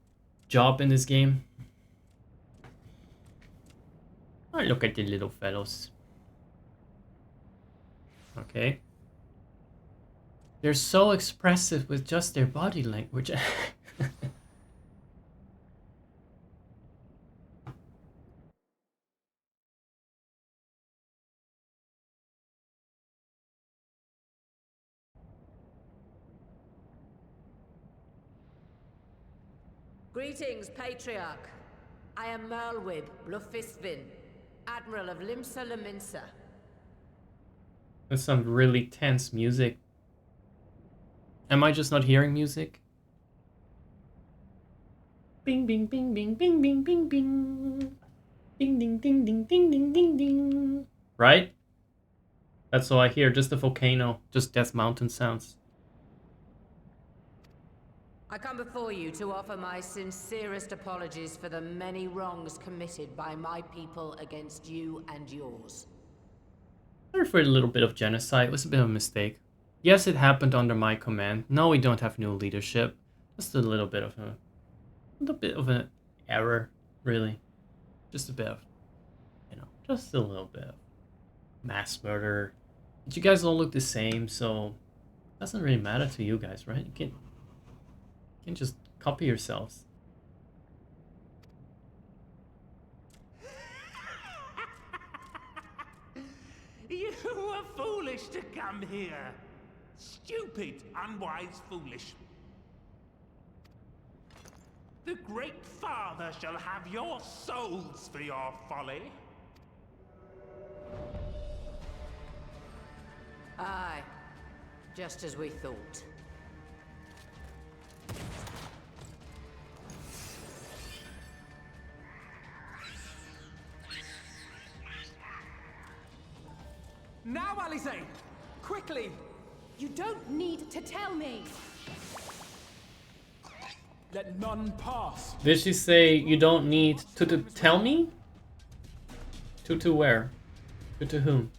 Speaker 1: job in this game. Oh, look at the little fellows. Okay. They're so expressive with just their body language.
Speaker 3: Greetings, Patriarch. I am Merlwib Blufisvin, Admiral of Limsa Laminsa.
Speaker 1: That's some really tense music. Am I just not hearing music? Bing, bing, bing, bing, bing, bing, bing, bing. Ding, ding, ding, ding, ding, ding, ding, ding. Right? That's all I hear, just a volcano, just Death Mountain sounds.
Speaker 3: I come before you to offer my sincerest apologies for the many wrongs committed by my people against you and yours.
Speaker 1: Sorry for a little bit of genocide, it was a bit of a mistake. Yes, it happened under my command. No, we don't have new leadership. Just a little bit of an error, really. Just a bit of, just a little bit of mass murder. But you guys all look the same, so it doesn't really matter to you guys, right? You can just copy yourselves.
Speaker 4: You were foolish to come here. Stupid, unwise, foolish. The Great Father shall have your souls for your folly.
Speaker 3: Aye, just as we thought.
Speaker 5: Now, Alize! Quickly!
Speaker 6: You don't need to tell me!
Speaker 5: Let none pass.
Speaker 1: Did she say you don't need to tell me? To where? To whom?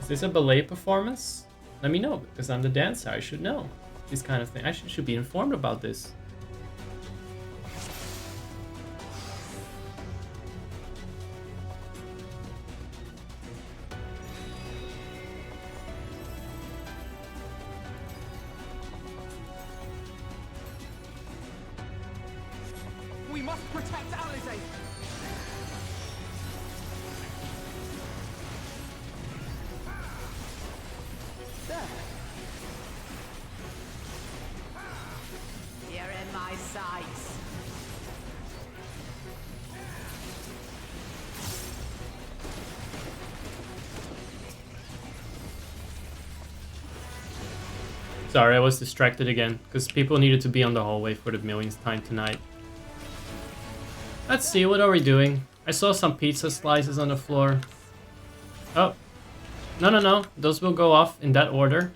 Speaker 1: Is this a ballet performance? Let me know, because I'm the dancer. I should know this kind of thing. I should be informed about this.
Speaker 5: must protect Alizé. There.
Speaker 3: You're in my sights.
Speaker 1: Sorry, I was distracted again, because people needed to be on the hallway for the millionth time tonight. Let's see, what are we doing? I saw some pizza slices on the floor. Oh. No. Those will go off in that order.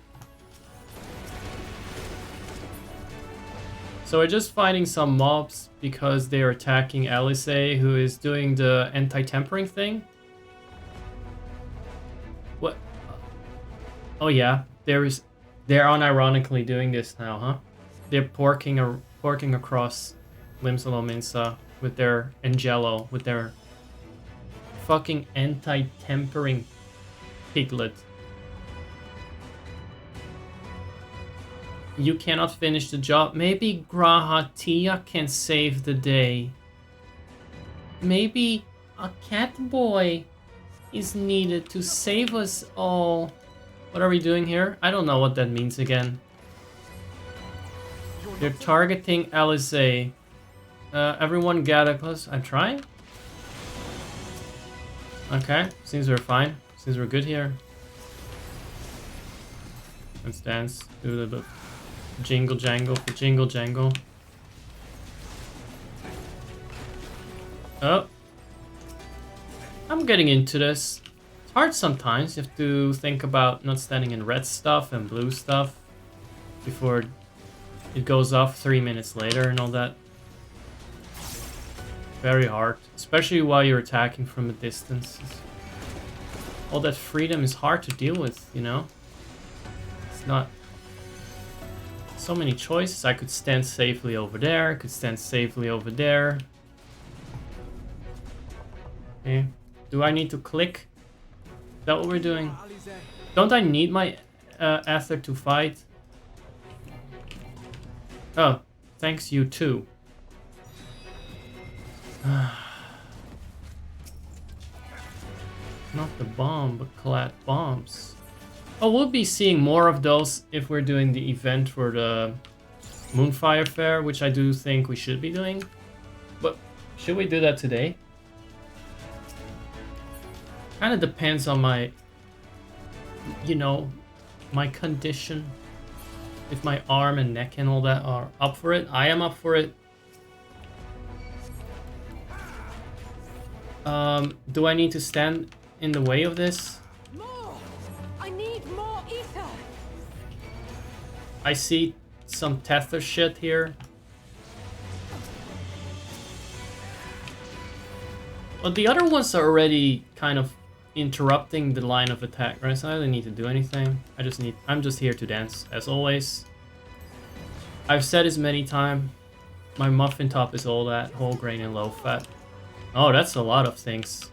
Speaker 1: So we're just fighting some mobs because they are attacking Alizé, who is doing the anti-tempering thing. What? Oh yeah, they're unironically doing this now, huh? They're porking across Limsalo Minsa with their Angelo, with their fucking anti-tempering piglet. You cannot finish the job. Maybe Grahatia can save the day. Maybe a cat boy is needed to save us all. What are we doing here? I don't know what that means again. They're targeting Alizé. Everyone gather close. I'm trying. Okay, seems we're fine. Seems we're good here. Let's dance. Do a little bit. Jingle jangle for jingle jangle. Oh. I'm getting into this. It's hard sometimes. You have to think about not standing in red stuff and blue stuff before it goes off 3 minutes later and all that. Very hard. Especially while you're attacking from a distance. All that freedom is hard to deal with, you know? It's not... So many choices. I could stand safely over there. I could stand safely over there. Okay. Do I need to click? Is that what we're doing? Don't I need my Ether to fight? Oh, thanks you too. Not the bomb, but collat bombs. Oh, we'll be seeing more of those if we're doing the event for the Moonfire Fair, which I do think we should be doing. But should we do that today? Kind of depends on my, you know, my condition. If my arm and neck and all that are up for it. I am up for it. Do I need to stand in the way of this?
Speaker 6: More! I need more ether!
Speaker 1: I see some tether shit here. But the other ones are already kind of interrupting the line of attack, right? So I don't need to do anything. I'm just here to dance, as always. I've said this many times. My muffin top is all that, whole grain and low fat. Oh, that's a lot of things.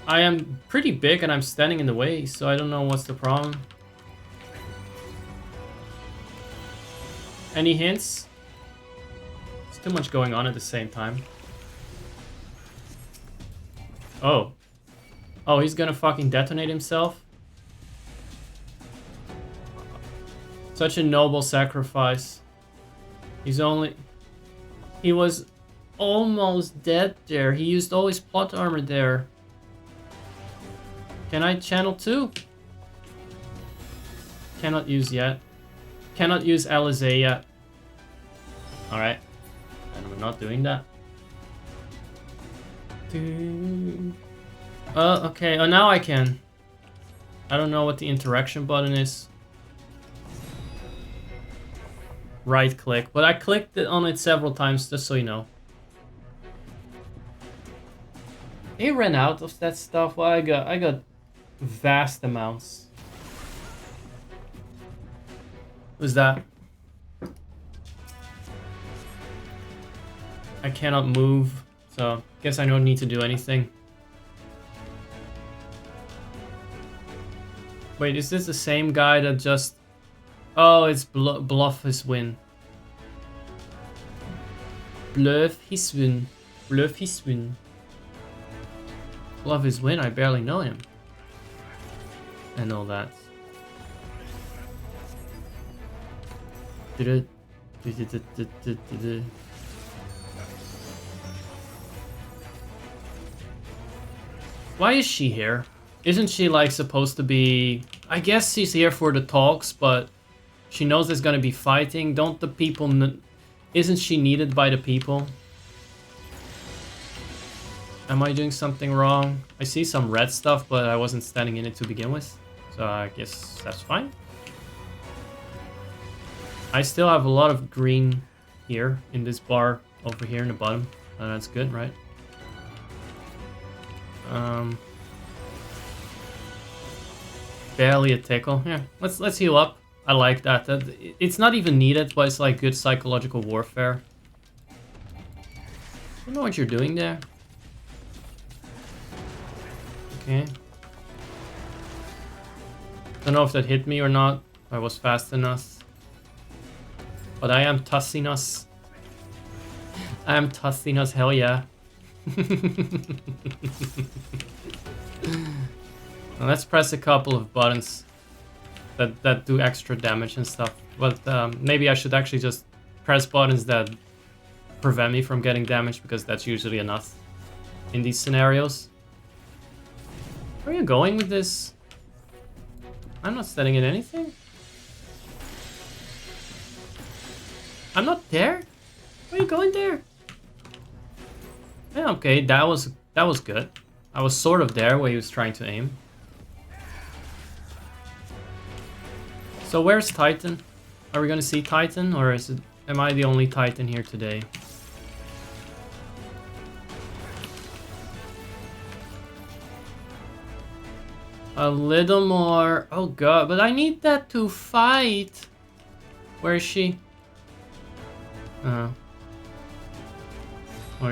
Speaker 1: I am pretty big and I'm standing in the way, so I don't know what's the problem. Any hints? There's too much going on at the same time. Oh. Oh, he's gonna fucking detonate himself? Such a noble sacrifice. He was almost dead there. He used all his plot armor there. Can I channel too? Cannot use yet. Cannot use Alizé yet. Alright. And we're not doing that. Okay. Oh, now I can. I don't know what the interaction button is. Right click. But I clicked on it several times, just so you know. They ran out of that stuff. Well, I got vast amounts. Who's that? I cannot move, so guess I don't need to do anything. Wait, is this the same guy that just... Oh, it's bluff his win. Bluff his win. Bluff his win. Bluff his win, I barely know him. And all that. Why is she here? Isn't she like supposed to be... I guess she's here for the talks, but she knows there's gonna be fighting. Don't the people... Isn't she needed by the people? Am I doing something wrong? I see some red stuff, but I wasn't standing in it to begin with. So I guess that's fine. I still have a lot of green here in this bar over here in the bottom. That's good, right? Barely a tickle. Yeah, let's heal up. I like that. It's not even needed, but it's like good psychological warfare. I don't know what you're doing there. Okay. Don't know if that hit me or not. I was fast enough. But I am tossing us. I am tossing us, hell yeah. Now let's press a couple of buttons that do extra damage and stuff. But maybe I should actually just press buttons that prevent me from getting damaged, because that's usually enough in these scenarios. Where are you going with this? I'm not setting in anything. I'm not there? Where are you going there? Yeah, okay, that was good. I was sort of there where he was trying to aim. So where's Titan? Are we gonna see Titan, or am I the only Titan here today? A little more. Oh god, but I need that to fight. Where is she? Well,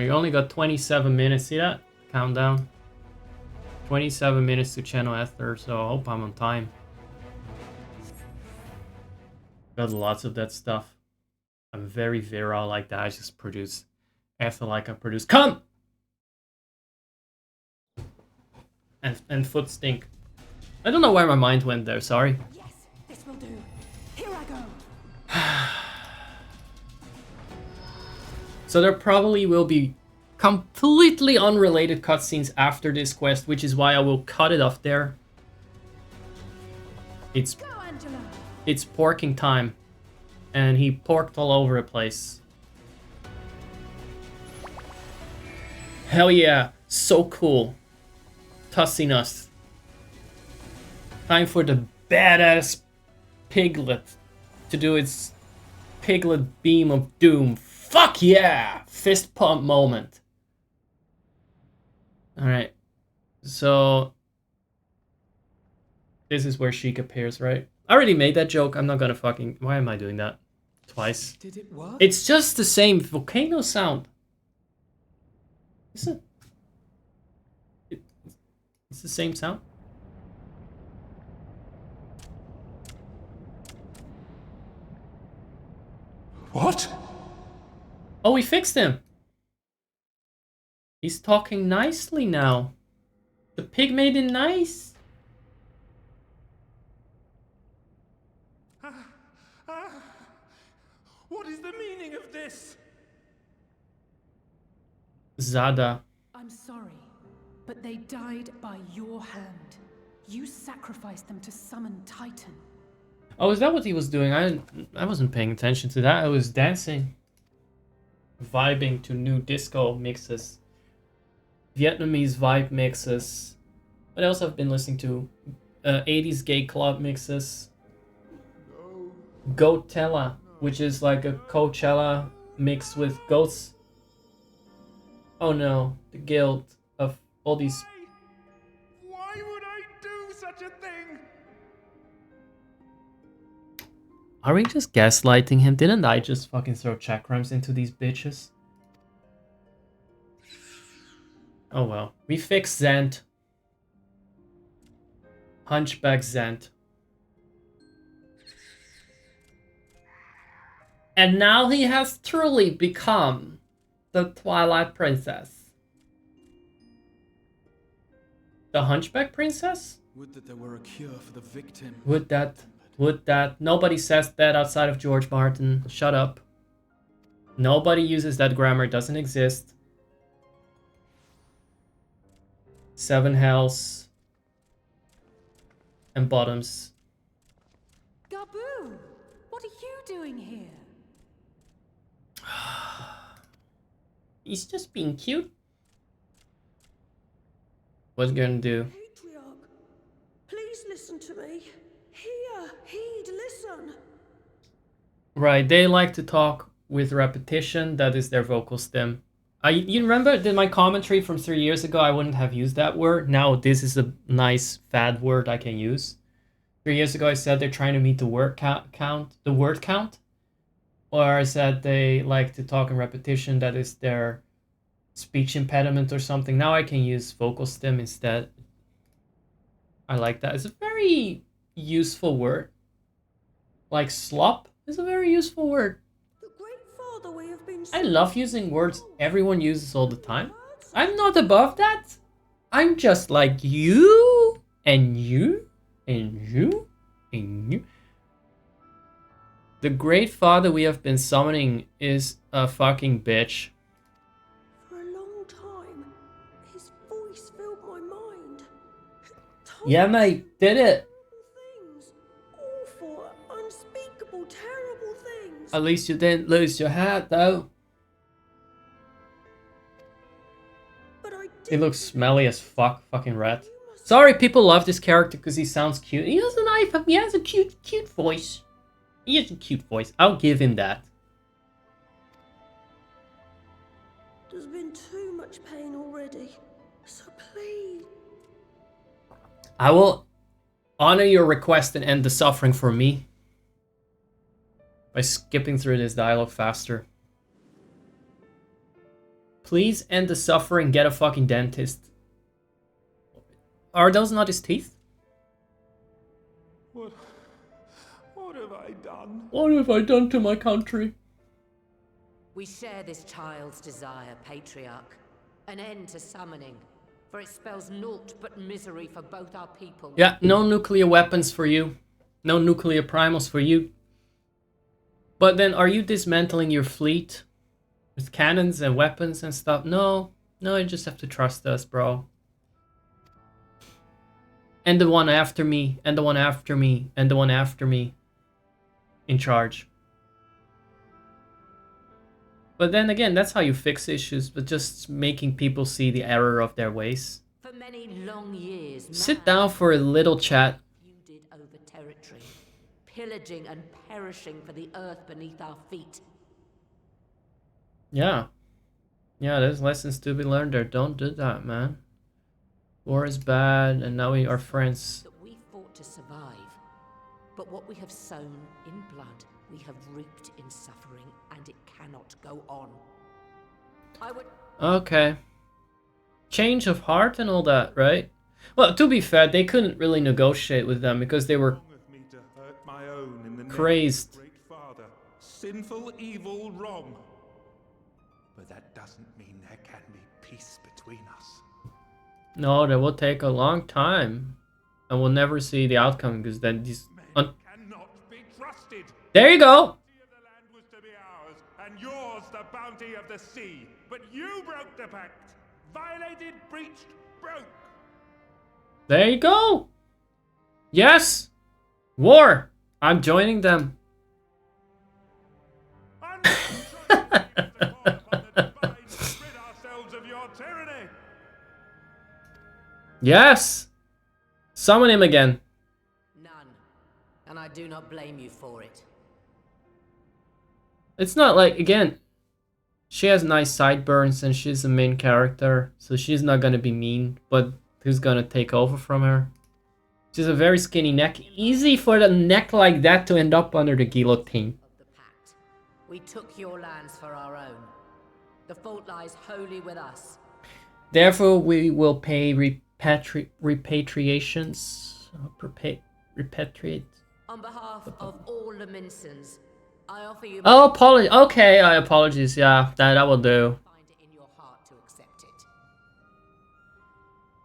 Speaker 1: you only got 27 minutes. See that? Countdown. 27 minutes to channel Ether, so I hope I'm on time. Got lots of that stuff. I'm very virile like that. I just produce Ether like I produce. Come! And foot stink. I don't know where my mind went there, sorry.
Speaker 6: Yes, this will do. Here I go.
Speaker 1: So there probably will be completely unrelated cutscenes after this quest, which is why I will cut it off there. It's porking time. And he porked all over the place. Hell yeah, so cool. Tossing us. Time for the badass piglet to do its piglet beam of doom. Fuck yeah! Fist pump moment. Alright. So this is where Sheik appears, right? I already made that joke. I'm not gonna fucking... Why am I doing that? Twice.
Speaker 5: Did it work?
Speaker 1: It's just the same volcano sound. Is it? It's the same sound?
Speaker 5: What?
Speaker 1: Oh, we fixed him. He's talking nicely now. The pig made it nice.
Speaker 4: What is the meaning of this?
Speaker 1: Zada.
Speaker 6: I'm sorry, but they died by your hand. You sacrificed them to summon Titan.
Speaker 1: Oh, is that what he was doing? I wasn't paying attention to that. I was dancing. Vibing to new disco mixes. Vietnamese vibe mixes. What else I've been listening to? 80s gay club mixes. Goatella, which is like a Coachella mixed with goats. Oh no, the guilt of all these...
Speaker 4: Why would I do such a thing?
Speaker 1: Are we just gaslighting him? Didn't I just fucking throw chakrams into these bitches? Oh well. We fixed Zant. Hunchback Zant. And now he has truly become The Twilight Princess. The Hunchback Princess?
Speaker 7: Would that there were a cure for the victim.
Speaker 1: Would that. Nobody says that outside of George Martin. Shut up. Nobody uses that grammar. It doesn't exist. 7 hells. And bottoms.
Speaker 6: Gaboo! What are you doing here?
Speaker 1: He's just being cute. What's he gonna do?
Speaker 8: Patriarch, please listen to me. Hear, heed, listen.
Speaker 1: Right, they like to talk with repetition. That is their vocal stem. You remember in my commentary from 3 years ago, I wouldn't have used that word. Now this is a nice fad word I can use. 3 years ago, I said they're trying to meet the word count. Or I said they like to talk in repetition. That is their speech impediment or something. Now I can use vocal stem instead. I like that. It's a very useful word. Like slop is a very useful word.
Speaker 8: The great father we have been.
Speaker 1: I love using words everyone uses all the time. I'm not above that. I'm just like you and you and you and you. The great father we have been summoning is a fucking bitch.
Speaker 8: For a long time, his voice filled my mind.
Speaker 1: Yeah, mate, did it.
Speaker 8: Things, awful, unspeakable, terrible things.
Speaker 1: At least you didn't lose your hat, though.
Speaker 8: But I
Speaker 1: He looks smelly as fuck, fucking rat. Sorry, people love this character because he sounds cute. He has a cute voice. He has a cute voice. I'll give him that.
Speaker 8: There's been too much pain already. So please.
Speaker 1: I will honor your request and end the suffering for me by skipping through this dialogue faster. Please end the suffering, get a fucking dentist. Are those not his teeth?
Speaker 4: What have I done?
Speaker 1: What have I done to my country?
Speaker 3: We share this child's desire, Patriarch. An end to summoning, for it spells naught but misery for both our people.
Speaker 1: Yeah, no nuclear weapons for you. No nuclear primals for you. But then, are you dismantling your fleet? With cannons and weapons and stuff? No, you just have to trust us, bro. And the one after me, and the one after me, and the one after me. In charge. But then again, that's how you fix issues, but just making people see the error of their ways.
Speaker 3: For many long years,
Speaker 1: Sit down for a little chat.
Speaker 3: feuded over territory, pillaging and perishing for the earth beneath our feet.
Speaker 1: Yeah, there's lessons to be learned there. Don't do that, man. War is bad, and now we are friends.
Speaker 3: That we fought to survive, but what we have sown in blood, we have reaped in suffering, and it cannot go on. I would.
Speaker 1: Okay. Change of heart and all that, right? Well, to be fair, they couldn't really negotiate with them because they were
Speaker 4: Wrong of me to hurt my own in the name
Speaker 1: crazed.
Speaker 4: of the great father. Sinful, evil, wrong. But that doesn't mean there can be peace between us.
Speaker 1: No, that will take a long time. And we'll never see the outcome because then these...
Speaker 4: Men cannot be trusted.
Speaker 1: There you go!
Speaker 4: The bounty of the land was to be ours, and yours the bounty of the sea. But you broke the pact. Violated, breached, broke.
Speaker 1: There you go! Yes! War! I'm joining them. Yes! Summon him again.
Speaker 3: None, and I do not blame you for it.
Speaker 1: It's not like, again, she has nice sideburns and she's the main character, so she's not gonna be mean, but who's gonna take over from her? She's a very skinny neck. Easy for the neck like that to end up under the guillotine.
Speaker 3: Of the pact, we took your lands for our own. The fault lies wholly with us.
Speaker 1: Therefore, we will pay repatriations. Repatriate.
Speaker 3: On behalf of all Laminsons, I offer you.
Speaker 1: Oh, apologies. Okay, apologies. Yeah, that will do.
Speaker 3: Find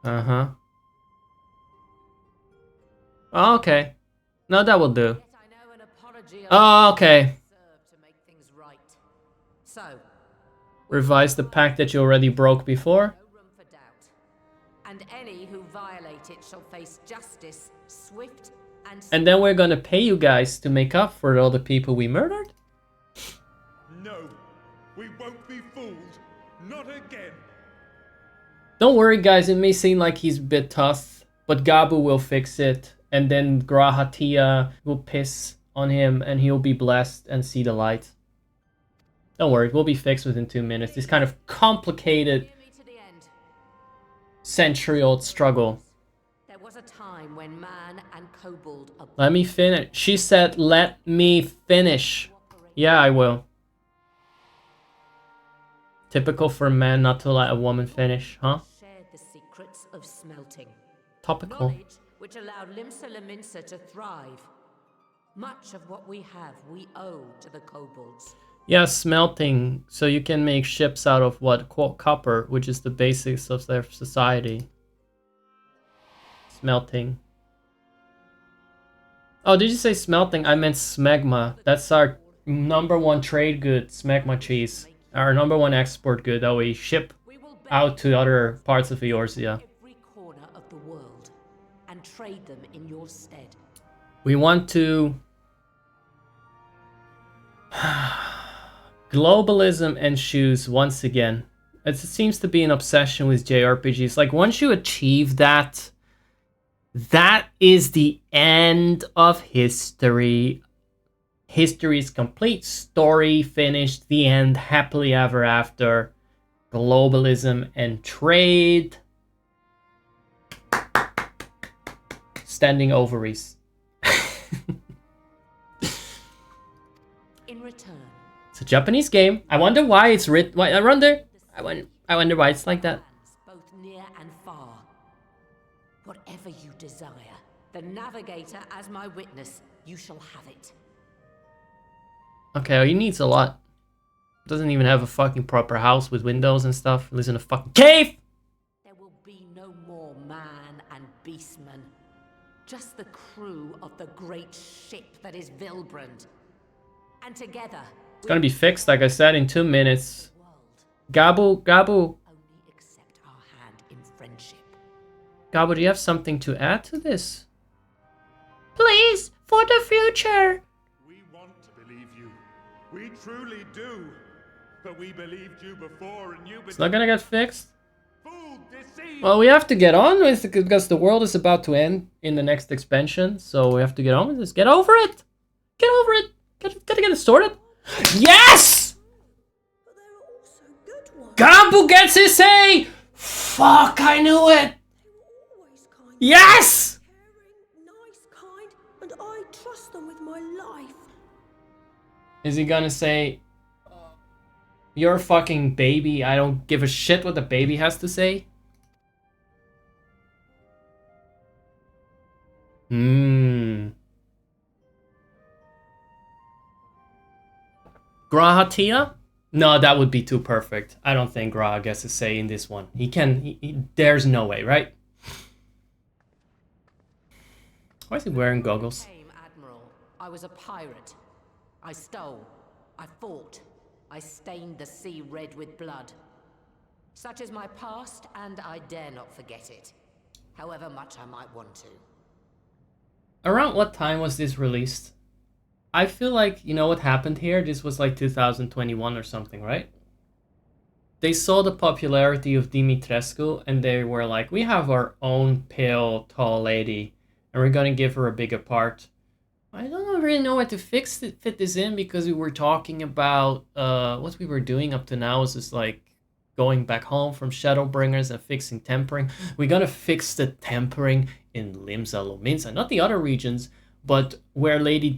Speaker 1: Uh-huh. Oh, okay. No, that will do.
Speaker 3: Yet I know an apology
Speaker 1: Oh, okay.
Speaker 3: serve to make things right. So,
Speaker 1: Revise the pact that you already broke before.
Speaker 3: no room for doubt. And any who violate it shall face justice, swift
Speaker 1: And then we're gonna pay you guys to make up for all the people we murdered?
Speaker 4: No, we won't be fooled. Not again.
Speaker 1: Don't worry, guys. It may seem like he's a bit tough, but Gabu will fix it. And then Grahatia will piss on him and he'll be blessed and see the light. Don't worry, we'll be fixed within 2 minutes. This kind of complicated
Speaker 3: Hear me to the end.
Speaker 1: century-old struggle.
Speaker 3: There was a time when man and kobold
Speaker 1: Let me finish. She said, let me finish. Yeah, I will. Typical for a man not to let a woman finish, huh?
Speaker 3: shared the secrets of smelting.
Speaker 1: Topical.
Speaker 3: Knowledge which allowed Limsa Lominsa to thrive. Much of what we have, we owe to the kobolds.
Speaker 1: Yeah, smelting. So you can make ships out of what? Copper, which is the basics of their society. Smelting. Oh, did you say smelting? I meant smegma. That's our #1 trade good, smegma cheese. Our #1 export good that we ship
Speaker 3: We will
Speaker 1: out to other parts of Eorzea.
Speaker 3: every corner of the world and trade them in your stead.
Speaker 1: We want to... Globalism and shoes once again. It seems to be an obsession with JRPGs. Like, once you achieve that, that is the end of history. History is complete, story finished, the end, happily ever after. Globalism and trade. Standing ovaries.
Speaker 3: In return,
Speaker 1: It's a Japanese game. I wonder why it's written. I wonder why it's like that.
Speaker 3: lands both near and far. Whatever you desire, the Navigator as my witness, you shall have it.
Speaker 1: Okay, he needs a lot. Doesn't even have a fucking proper house with windows and stuff. Lives in a fucking cave!
Speaker 3: There will be no more man and beastman. Just the crew of the great ship that is Vilbrand. And together,
Speaker 1: It's gonna be fixed, like I said, in 2 minutes.
Speaker 3: world
Speaker 1: Gabu,
Speaker 3: only accept our hand in friendship.
Speaker 1: do you have something to add to this? Please, for the future.
Speaker 4: We want to believe you. We truly do. But we believed you before and you
Speaker 1: It's not gonna get fixed.
Speaker 4: fooled, deceived.
Speaker 1: Well, we have to get on with it because the world is about to end in the next expansion. So we have to get on with this. Get over it. Get over it. Gotta get it sorted. Yes!
Speaker 8: But there are also good ones.
Speaker 1: Gabu gets his say! Fuck, I knew it!
Speaker 8: They were always kind.
Speaker 1: Yes!
Speaker 8: Caring, nice, kind, and I trust them with my life.
Speaker 1: Is he gonna say, you're a fucking baby, I don't give a shit what the baby has to say? Grahatia? No, that would be too perfect. I don't think Graha gets a say in this one. There's no way, right? Why is he wearing goggles?
Speaker 3: I became admiral. I was a pirate. I stole. I fought. I stained the sea red with blood. Such is my past, and I dare not forget it. However much I might want to.
Speaker 1: Around what time was this released? I feel like, you know what happened here? This was like 2021 or something, right? They saw the popularity of Dimitrescu and they were like, we have our own pale, tall lady and we're gonna give her a bigger part. I don't really know what to fit this in because we were talking about what we were doing up to now was just like going back home from Shadowbringers and fixing tempering. We're gonna fix the tempering in Limsa Lominsa, not the other regions, but where Lady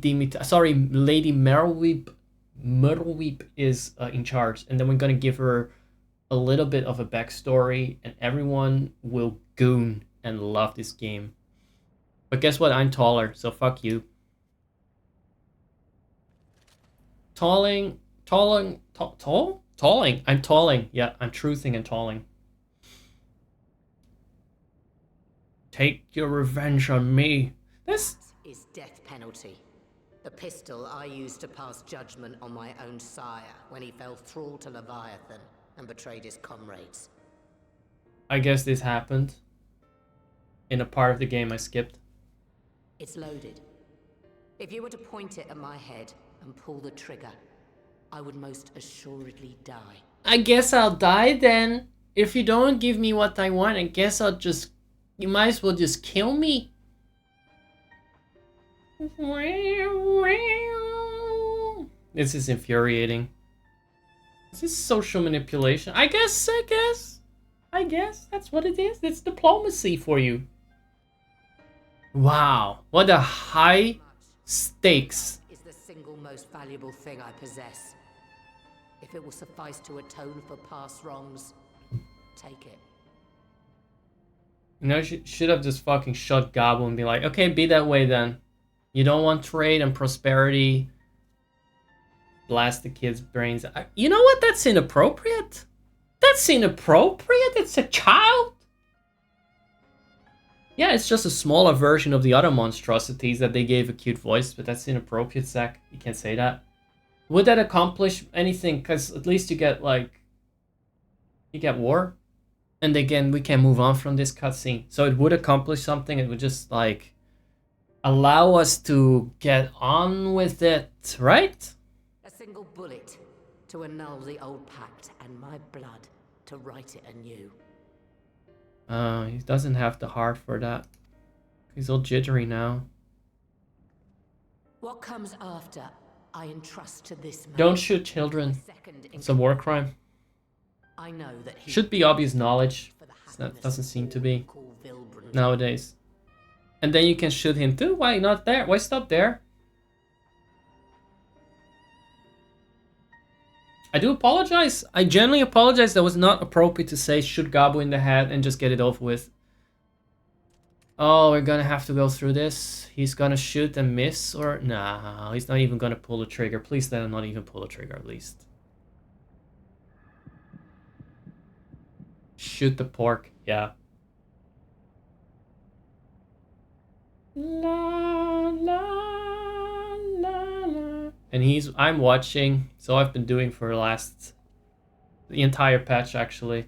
Speaker 1: Merleweep is in charge. And then we're gonna give her a little bit of a backstory and everyone will goon and love this game. But guess what? I'm taller, so fuck you. Talling. I'm talling. Yeah, I'm truthing and talling. Take your revenge on me. This
Speaker 3: Is death penalty. The pistol I used to pass judgment on my own sire when he fell thrall to Leviathan and betrayed his comrades.
Speaker 1: I guess this happened in a part of the game I skipped.
Speaker 3: It's loaded. If you were to point it at my head and pull the trigger, I would most assuredly die.
Speaker 1: I guess I'll die then. If you don't give me what I want, I guess I'll just... You might as well just kill me. This is infuriating. This is social manipulation. I guess that's what it is. It's diplomacy for you. Wow, what a high stakes.
Speaker 3: Is the single most valuable thing I possess. If it will suffice to atone for past wrongs, take it.
Speaker 1: You know, should have just fucking shut Gobble and be like, okay, be that way then. You don't want trade and prosperity. Blast the kid's brains. You know what? That's inappropriate. That's inappropriate. It's a child. Yeah, it's just a smaller version of the other monstrosities that they gave a cute voice, but that's inappropriate, Zach. You can't say that. Would that accomplish anything? Because at least you get, like... You get war. And again, we can move on from this cutscene. So it would accomplish something. It would just, like... allow us to get on with it, right?
Speaker 3: A single bullet to annul the old pact and my blood to write it anew.
Speaker 1: He doesn't have the heart for that. He's all jittery now.
Speaker 3: What comes after, I entrust to this man.
Speaker 1: Don't shoot children. It's a war crime.
Speaker 3: I know that he
Speaker 1: should be obvious knowledge. That doesn't seem to be nowadays. And then you can shoot him too. Why not there? Why stop there? I do apologize. I genuinely apologize. That was not appropriate to say shoot Gabo in the head and just get it over with. Oh, we're gonna have to go through this. He's gonna shoot and miss, or nah, he's not even gonna pull the trigger. Please let him not even pull the trigger at least. Shoot the pork, yeah. La la la la. And I'm watching, so I've been doing for the entire patch actually.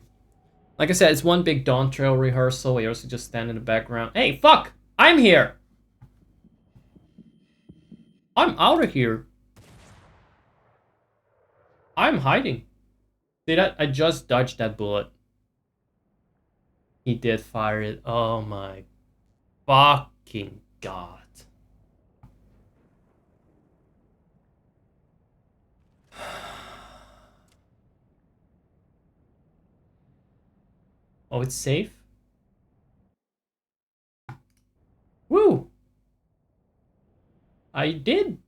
Speaker 1: Like I said, it's one big Dawn Trail rehearsal where you also just stand in the background. Hey, fuck! I'm here! I'm out of here. I'm hiding. See that? I just dodged that bullet. He did fire it. Oh my fucking god. Oh, it's safe? Woo! I did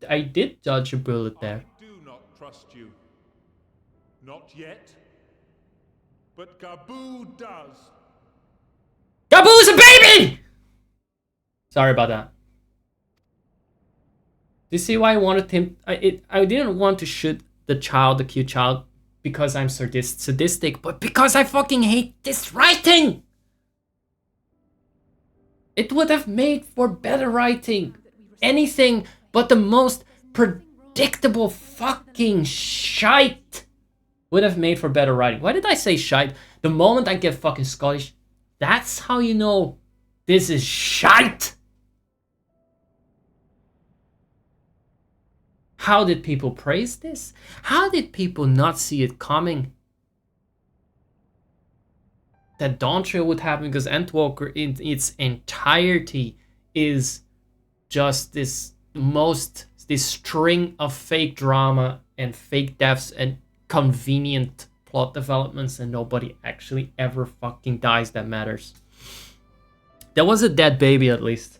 Speaker 1: dodge a bullet there.
Speaker 4: I do not trust you. Not yet. But Gaboo does.
Speaker 1: Gaboo is a baby! Sorry about that. Do you see why I wanted him? I didn't want to shoot the child, the cute child, because I'm sadistic, but because I fucking hate this writing! It would have made for better writing. Anything but the most predictable fucking shite would have made for better writing. Why did I say shite? The moment I get fucking Scottish, that's how you know this is shite! How did people praise this? How did people not see it coming? That Dawn Trail would happen because Endwalker in its entirety is just this string of fake drama and fake deaths and convenient plot developments, and nobody actually ever fucking dies that matters. There was a dead baby at least.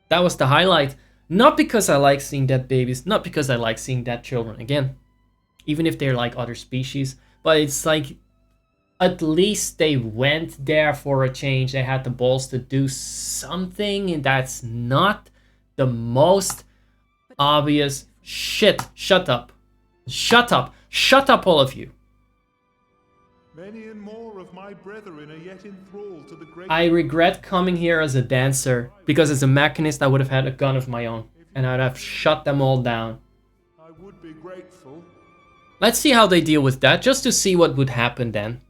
Speaker 1: That was the highlight. Not because I like seeing dead babies, not because I like seeing dead children, again, even if they're like other species, but it's like, at least they went there for a change. They had the balls to do something, and that's not the most obvious shit. Shut up. Shut up. Shut up, all of you.
Speaker 4: Many and more of my brethren are yet enthralled to the great...
Speaker 1: I regret coming here as a dancer, because as a mechanist I would have had a gun of my own, and I'd have shut them all down.
Speaker 4: I would be grateful.
Speaker 1: Let's see how they deal with that, just to see what would happen then.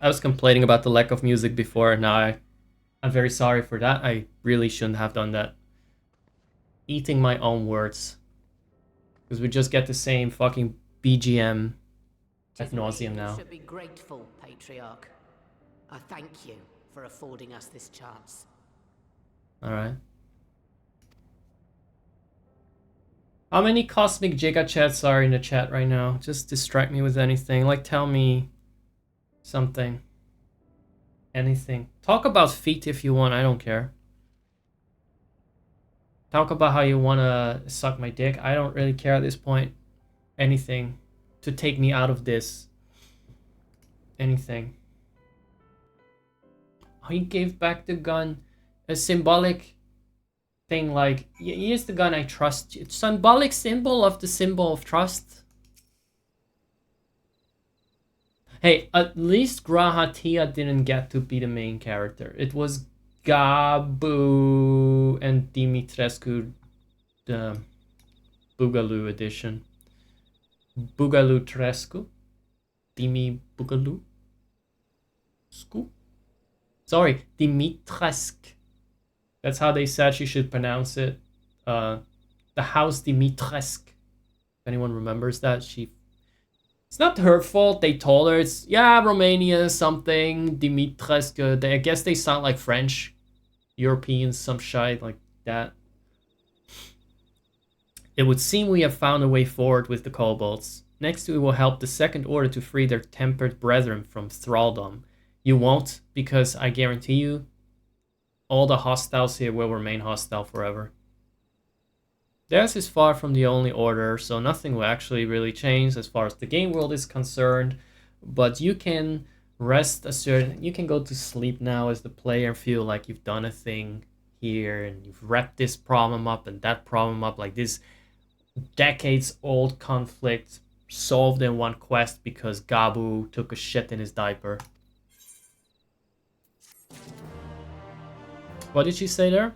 Speaker 1: I was complaining about the lack of music before, and now I'm very sorry for that. I really shouldn't have done that. Eating my own words. Because we just get the same fucking BGM ad nauseum now.
Speaker 3: You should be grateful, Patriarch. I thank you for affording us this chance.
Speaker 1: Alright. How many cosmic giga chats are in the chat right now? Just distract me with anything. Like, tell me something. Anything. Talk about feet if you want, I don't care. Talk about how you want to suck my dick. I don't really care at this point. Anything. To take me out of this. Anything. He gave back the gun. A symbolic thing like, here's the gun, I trust you. It's symbolic symbol of the symbol of trust. Hey, at least Grahatia didn't get to be the main character. It was Gabu and Dimitrescu, the Boogaloo edition. Boogaloo Trescu? Dimi Boogaloo? Scoop? Sorry, Dimitrescu. That's how they said she should pronounce it. The house Dimitrescu. If anyone remembers that, it's not her fault. They told her it's, yeah, Romania something, Dimitrescu. I guess they sound like French, Europeans, some shit like that. It would seem we have found a way forward with the kobolds. Next we will help the Second Order to free their tempered brethren from thraldom. You won't, because I guarantee you, all the hostiles here will remain hostile forever. Theirs is far from the only order, so nothing will actually really change as far as the game world is concerned. But you can rest assured, you can go to sleep now as the player and feel like you've done a thing here and you've wrapped this problem up and that problem up, like this decades-old conflict solved in one quest because Gabu took a shit in his diaper. What did she say there?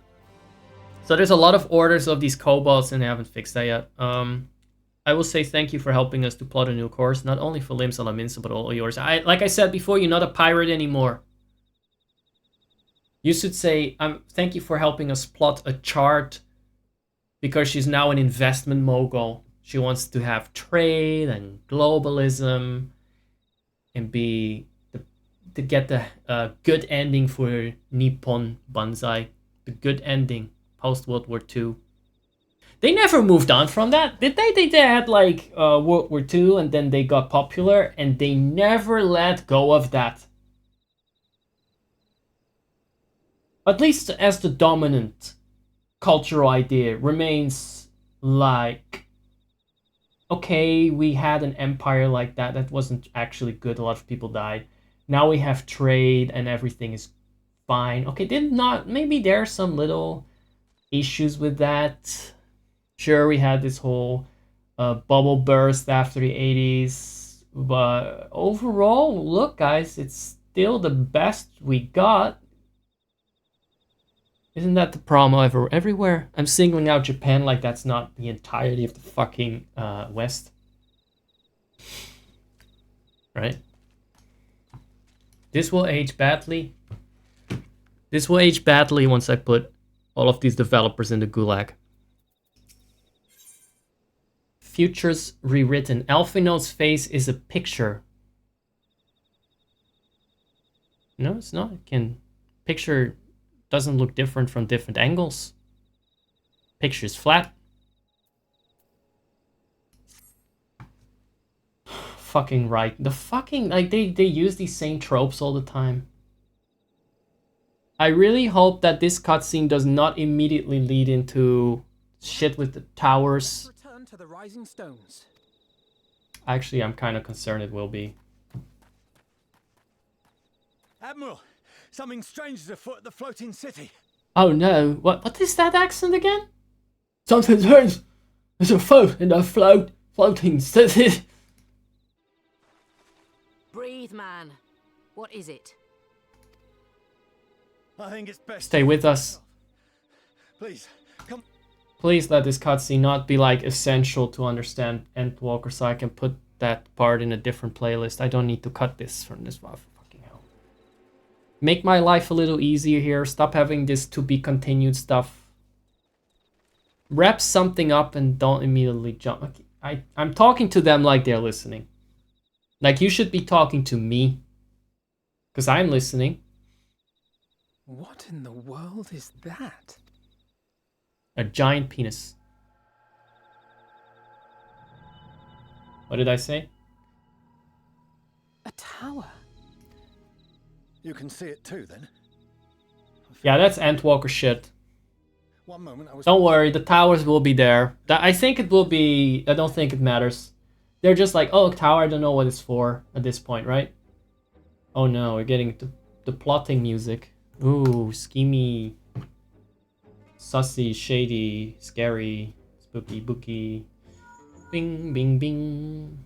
Speaker 1: So there's a lot of orders of these kobolds and they haven't fixed that yet. I will say thank you for helping us to plot a new course, not only for Lim Salaminsa, but all yours. Like I said before, you're not a pirate anymore. You should say, thank you for helping us plot a chart, because she's now an investment mogul. She wants to have trade and globalism and to get the good ending for Nippon Banzai. The good ending post-World War II. They never moved on from that, did they? They had like World War II and then they got popular and they never let go of that. At least as the dominant cultural idea remains like, okay, we had an empire like that. That wasn't actually good. A lot of people died. Now we have trade and everything is fine. Okay, maybe there are some little issues with that. Sure, we had this whole bubble burst after the 80s. But overall, look, guys, it's still the best we got. Isn't that the problem everywhere? I'm singling out Japan like that's not the entirety of the fucking West. Right? This will age badly. This will age badly once I put all of these developers in the gulag. Futures rewritten. Elfino's face is a picture. No, it's not. Picture doesn't look different from different angles. Picture's flat. Fucking right. The fucking, like, they use these same tropes all the time. I really hope that this cutscene does not immediately lead into shit with the towers.
Speaker 5: Return to the rising stones.
Speaker 1: Actually, I'm kind of concerned it will be.
Speaker 5: Admiral, something strange is afoot at the floating city.
Speaker 1: Oh no, what is that accent again? Something turns. There's a float in the floating city.
Speaker 3: Breathe, man. What is it?
Speaker 9: I think it's best.
Speaker 1: Stay with us.
Speaker 9: Please, come.
Speaker 1: Please let this cutscene not be like essential to understand Endwalker, so I can put that part in a different playlist. I don't need to cut this from this one. Fucking hell. Make my life a little easier here. Stop having this to be continued stuff. Wrap something up and don't immediately jump. I'm talking to them like they're listening. Like you should be talking to me. Because I'm listening.
Speaker 5: What in the world is that?
Speaker 1: A giant penis. What did I say?
Speaker 5: A tower.
Speaker 9: You can see it too, then.
Speaker 1: Yeah, that's Endwalker shit.
Speaker 9: One moment I was.
Speaker 1: Don't worry, the towers will be there. I think it will be. I don't think it matters. They're just like, oh, tower. I don't know what it's for at this point, right? Oh no, we're getting the plotting music. Ooh, schemy, sussy, shady, scary, spooky, booky. Bing, bing, bing.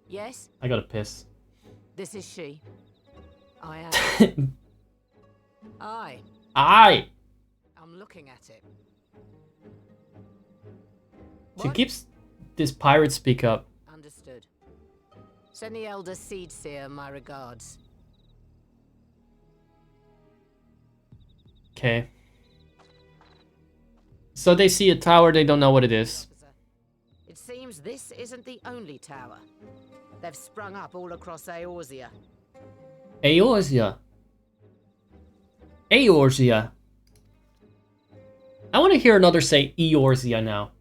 Speaker 3: Yes,
Speaker 1: I gotta piss.
Speaker 3: this is she. I am. I. I'm looking at it.
Speaker 1: She
Speaker 3: What?
Speaker 1: keeps this pirate speak up.
Speaker 3: Understood. Send the Elder Seed Seer my regards.
Speaker 1: Okay. So they see a tower, they don't know what it is.
Speaker 3: It seems this isn't the only tower. They've sprung up all across Eorzea.
Speaker 1: Eorzea. Eorzea. I want to hear another say Eorzea now.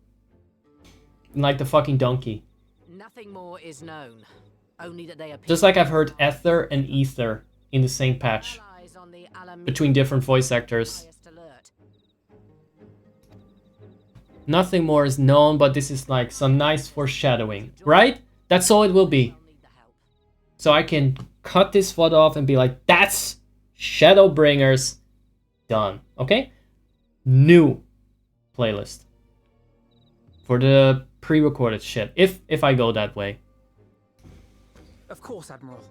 Speaker 1: Like the fucking donkey.
Speaker 3: Nothing more is known. Only that they appear.
Speaker 1: Just like I've heard Ether and Ether in the same patch.
Speaker 3: Allies on the Alameda
Speaker 1: Between different voice actors.
Speaker 3: highest alert.
Speaker 1: Nothing more is known, but this is like some nice foreshadowing, right? That's all it will be.
Speaker 3: I'll need the help.
Speaker 1: So I can cut this photo off and be like, that's Shadowbringers done. Okay? New playlist. For the pre-recorded shit. If I go that way.
Speaker 5: Of course, Admiral.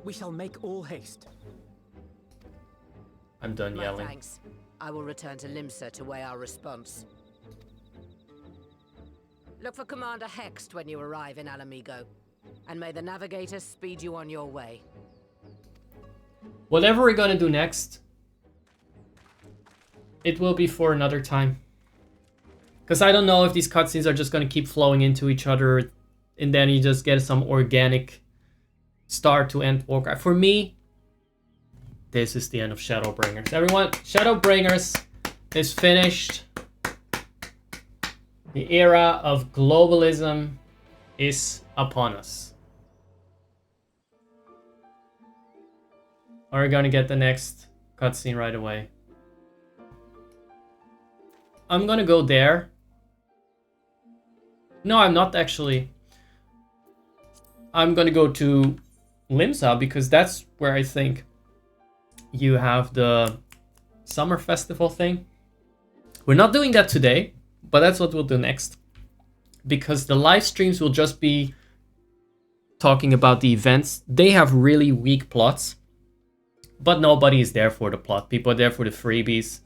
Speaker 5: We shall make all haste.
Speaker 1: I'm done
Speaker 3: My
Speaker 1: yelling.
Speaker 3: thanks. I will return to Limsa to weigh our response. Look for Commander Hext when you arrive in Alamigo. And may the Navigator speed you on your way.
Speaker 1: Whatever we're gonna do next, it will be for another time. Because I don't know if these cutscenes are just gonna keep flowing into each other and then you just get some organic start to end walk. For me, this is the end of Shadowbringers. Everyone, Shadowbringers is finished. The era of globalism is upon us. Are we gonna get the next cutscene right away? I'm gonna go there. No, I'm not actually. I'm gonna go to Limsa because that's where I think you have the summer festival thing. We're not doing that today, but that's what we'll do next. Because the live streams will just be talking about the events. They have really weak plots, but nobody is there for the plot. People are there for the freebies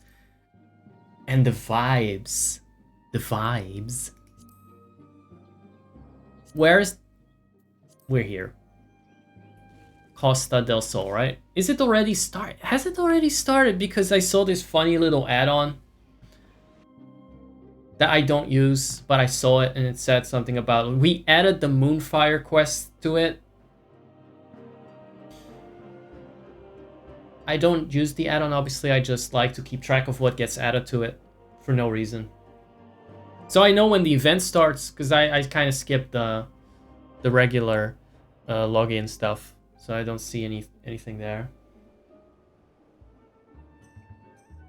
Speaker 1: and the vibes. The vibes. We're here. Costa del Sol, right? Is it already started? Has it already started? Because I saw this funny little add-on that I don't use, but I saw it and it said something about we added the Moonfire quest to it. I don't use the add-on, obviously. I just like to keep track of what gets added to it for no reason. So I know when the event starts, because I kind of skipped the regular login stuff. So I don't see anything there.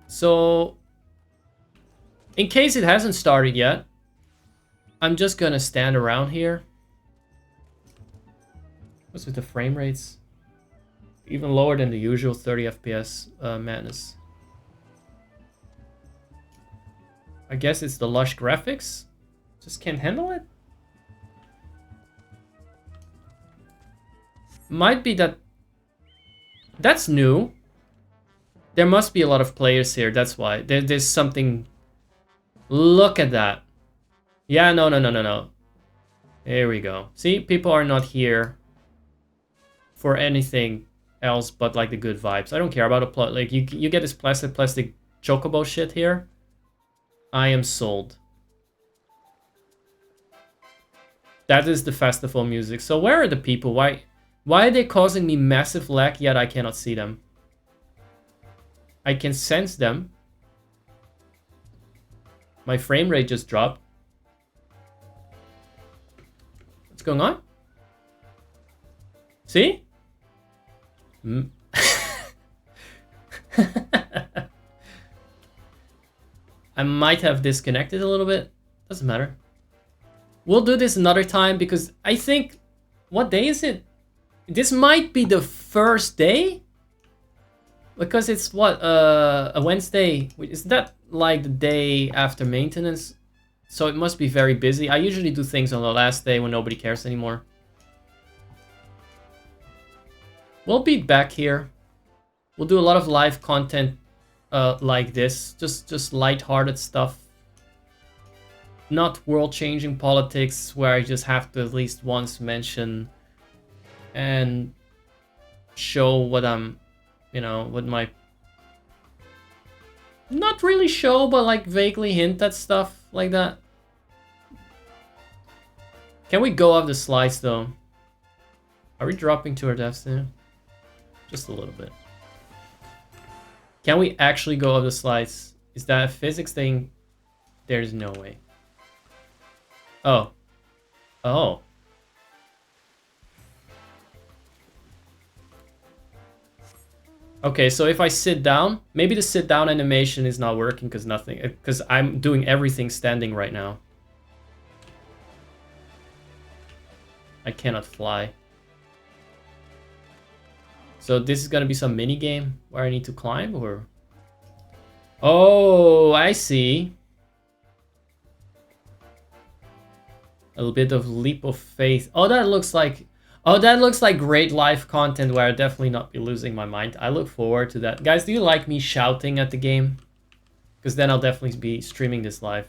Speaker 1: So, in case it hasn't started yet, I'm just gonna stand around here. What's with the frame rates? Even lower than the usual 30 FPS madness. I guess it's the lush graphics. Just can't handle it. Might be that... That's new. There must be a lot of players here, that's why. There's something... Look at that. Yeah, no. There we go. See, people are not here for anything else but like the good vibes. I don't care about a plot. Like you get this plastic chocobo shit here. I am sold. That is the festival music. So where are the people? Why are they causing me massive lag yet I cannot see them? I can sense them. My frame rate just dropped. What's going on? See? I might have disconnected a little bit. Doesn't matter. We'll do this another time because I think... What day is it? This might be the first day? Because it's what? A Wednesday. Is that like the day after maintenance? So it must be very busy. I usually do things on the last day when nobody cares anymore. We'll be back here. We'll do a lot of live content like this. Just lighthearted stuff. Not world-changing politics where I just have to at least once mention and show what I'm, you know, what my... Not really show, but like vaguely hint at stuff like that. Can we go off the slides though? Are we dropping to our deaths now? Just a little bit. Can we actually go off the slides? Is that a physics thing? There's no way. Oh. Oh. Okay, so if I sit down, maybe the sit down animation is not working because I'm doing everything standing right now. I cannot fly. So this is gonna be some mini game where I need to climb, or? Oh, I see. A little bit of leap of faith. Oh, that looks like great live content where I'll definitely not be losing my mind. I look forward to that. Guys, do you like me shouting at the game? Because then I'll definitely be streaming this live.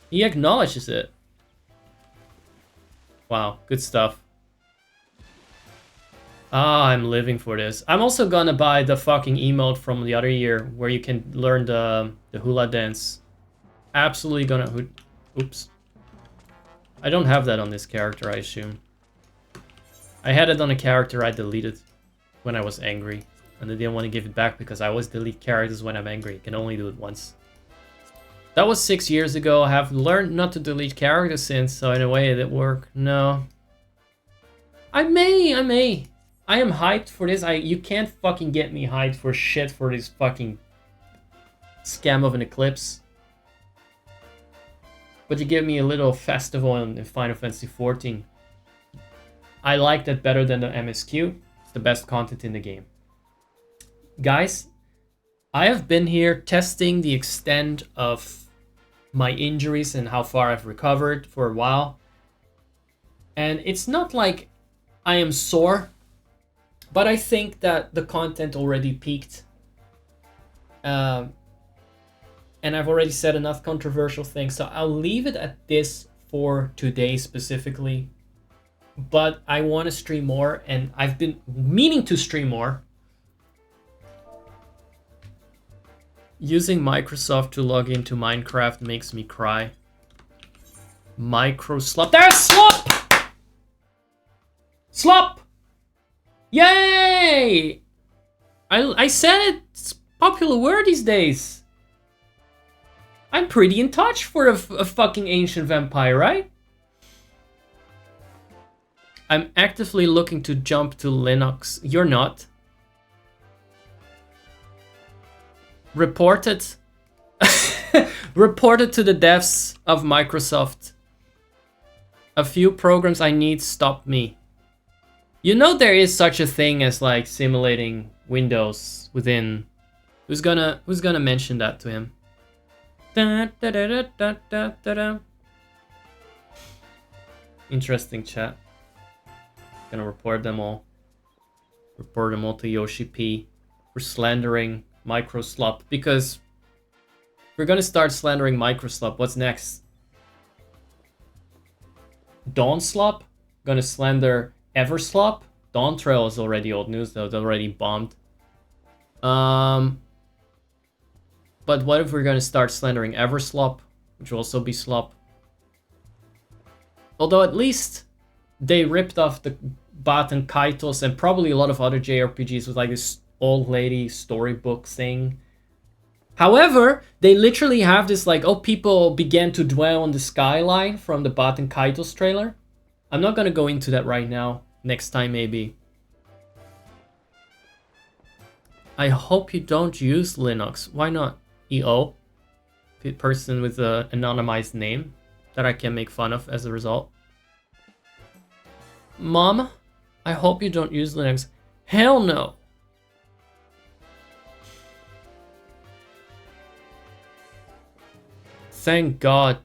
Speaker 1: He acknowledges it. Wow, good stuff. Ah, I'm living for this. I'm also gonna buy the fucking emote from the other year where you can learn the hula dance. Absolutely gonna... Oops. I don't have that on this character, I assume. I had it on a character I deleted when I was angry. And I didn't want to give it back because I always delete characters when I'm angry. I can only do it once. That was 6 years ago. I have learned not to delete characters since, so in a way it did work. No. I may. I am hyped for this. You can't fucking get me hyped for shit for this fucking scam of an Eclipse. But you give me a little festival in Final Fantasy XIV. I like that better than the MSQ. It's the best content in the game. Guys, I have been here testing the extent of my injuries and how far I've recovered for a while. And it's not like I am sore, but I think that the content already peaked. And I've already said enough controversial things, so I'll leave it at this for today specifically. But I want to stream more, and I've been meaning to stream more. Using Microsoft to log into Minecraft makes me cry. Microslop. There's Slop! Slop! Yay! I said it. It's a popular word these days. I'm pretty in touch for a fucking ancient vampire, right? I'm actively looking to jump to Linux. You're not. Reported. Reported to the devs of Microsoft. A few programs I need stop me. You know there is such a thing as like simulating Windows within Who's gonna mention that to him? Da, da, da, da, da, da, da, da. Interesting chat. Gonna report them all. Report them all to Yoshi P for slandering Microslop, because we're gonna start slandering Microslop. What's next? Dawnslop? Gonna slander Everslop? Dawn Trail is already old news though, it's already bombed. But what if we're gonna start slandering Everslop, which will also be slop? Although at least they ripped off the Baten Kaitos and probably a lot of other JRPGs with like this old lady storybook thing. However, they literally have this like, oh, people began to dwell on the skyline from the Baten Kaitos trailer. I'm not gonna go into that right now. Next time maybe. I hope you don't use Linux. Why not? EO? Person with an anonymized name that I can make fun of as a result. Mom, I hope you don't use Linux. Hell no. Thank God.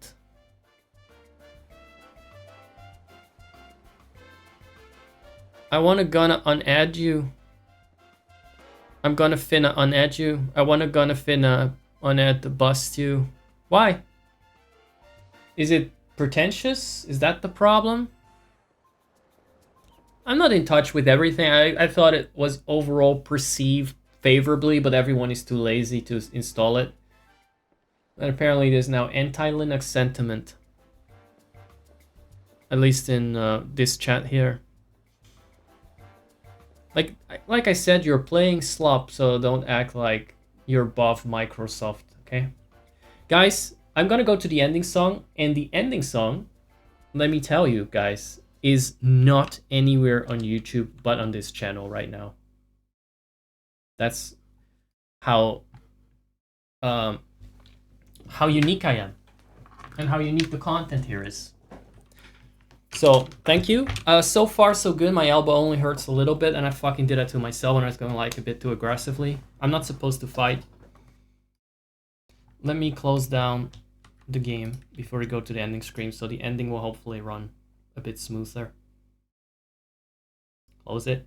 Speaker 1: I wanna gonna unadd you. I'm gonna finna unadd you. I wanna gonna finna unadd bust you. Why? Is it pretentious? Is that the problem? I'm not in touch with everything. I thought it was overall perceived favorably, but everyone is too lazy to install it. And apparently there's now anti-Linux sentiment. At least in this chat here. Like I said, you're playing slop, so don't act like you're above Microsoft, okay? Guys, I'm gonna go to the ending song, and the ending song, let me tell you guys, is not anywhere on YouTube but on this channel right now. That's how unique I am, and how unique the content here is. So, thank you. So far, so good. My elbow only hurts a little bit, and I fucking did that to myself when I was going like a bit too aggressively. I'm not supposed to fight. Let me close down the game before we go to the ending screen, so the ending will hopefully run a bit smoother. Close it.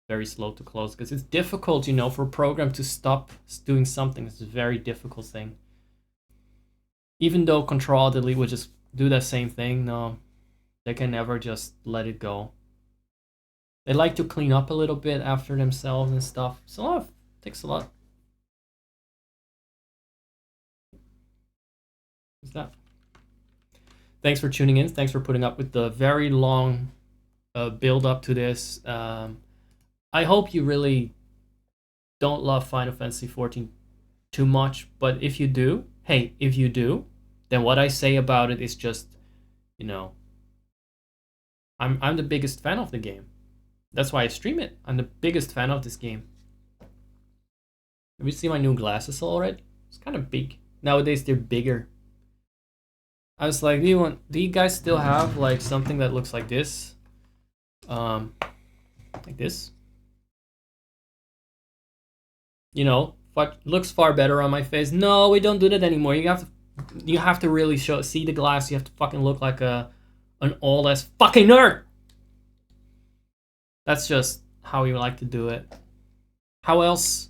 Speaker 1: Very slow to close, because it's difficult, you know, for a program to stop doing something. It's a very difficult thing. Even though Control-Delete would just do that same thing, no, they can never just let it go. They like to clean up a little bit after themselves and stuff. It's a lot of, takes a lot. What's that? Thanks for tuning in. Thanks for putting up with the very long build up to this. I hope you really don't love Final Fantasy XIV too much, but if you do, hey, if you do, then what I say about it is just, you know, I'm the biggest fan of the game. That's why I stream it. I'm the biggest fan of this game. Have you seen my new glasses already? It's kind of big. Nowadays they're bigger. I was like, do you guys still have like something that looks like this? Like this? You know, looks far better on my face. No, we don't do that anymore. You have to really see the glass. You have to fucking look like an all-ass fucking nerd. That's just how we like to do it. How else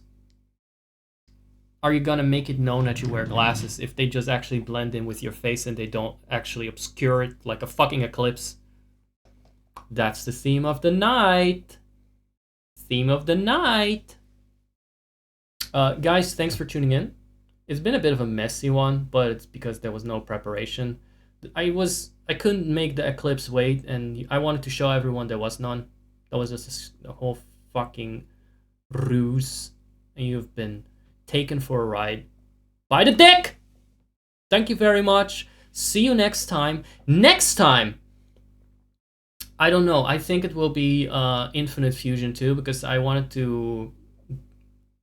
Speaker 1: are you gonna make it known that you wear glasses if they just actually blend in with your face and they don't actually obscure it like a fucking Eclipse? That's the theme of the night. Theme of the night. Guys, thanks for tuning in. It's been a bit of a messy one, but it's because there was no preparation. I couldn't make the Eclipse wait, and I wanted to show everyone there was none. That was just a whole fucking ruse, and you've been taken for a ride by the dick. Thank you very much. See you next time. Next time, I don't know. I think it will be Infinite Fusion too, because I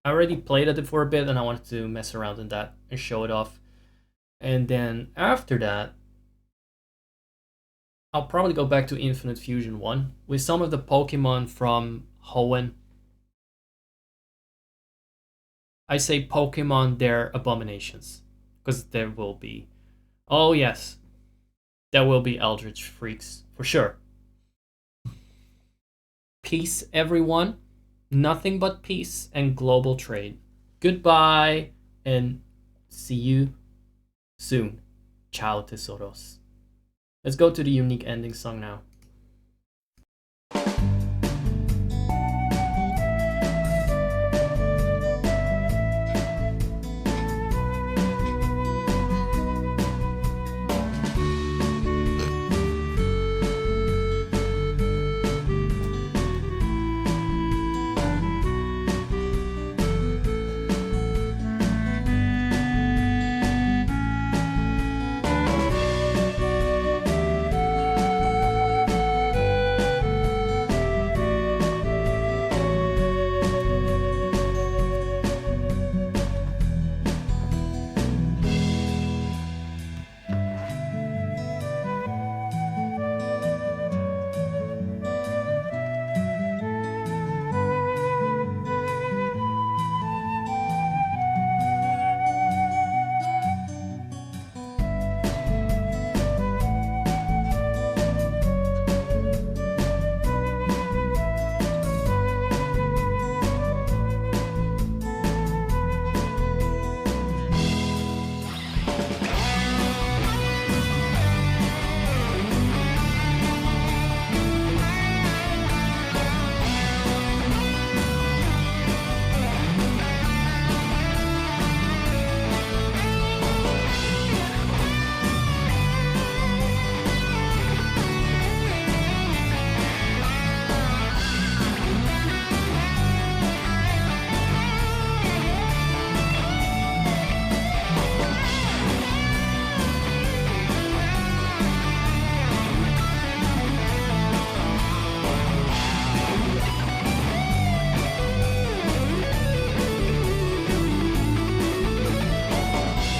Speaker 1: already played at it for a bit, and I wanted to mess around in that and show it off. And then after that, I'll probably go back to Infinite Fusion 1 with some of the Pokemon from Hoenn. I say Pokemon their abominations. Because there will be... Oh yes. There will be Eldritch Freaks. For sure. Peace, everyone. Nothing but peace and global trade. Goodbye. And see you soon. Ciao tesoros. Let's go to the unique ending song now.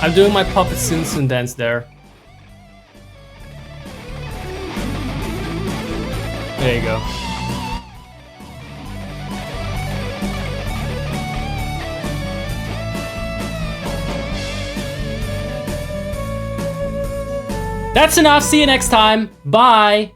Speaker 1: I'm doing my Puppet Simpson dance there. There you go. That's enough. See you next time. Bye.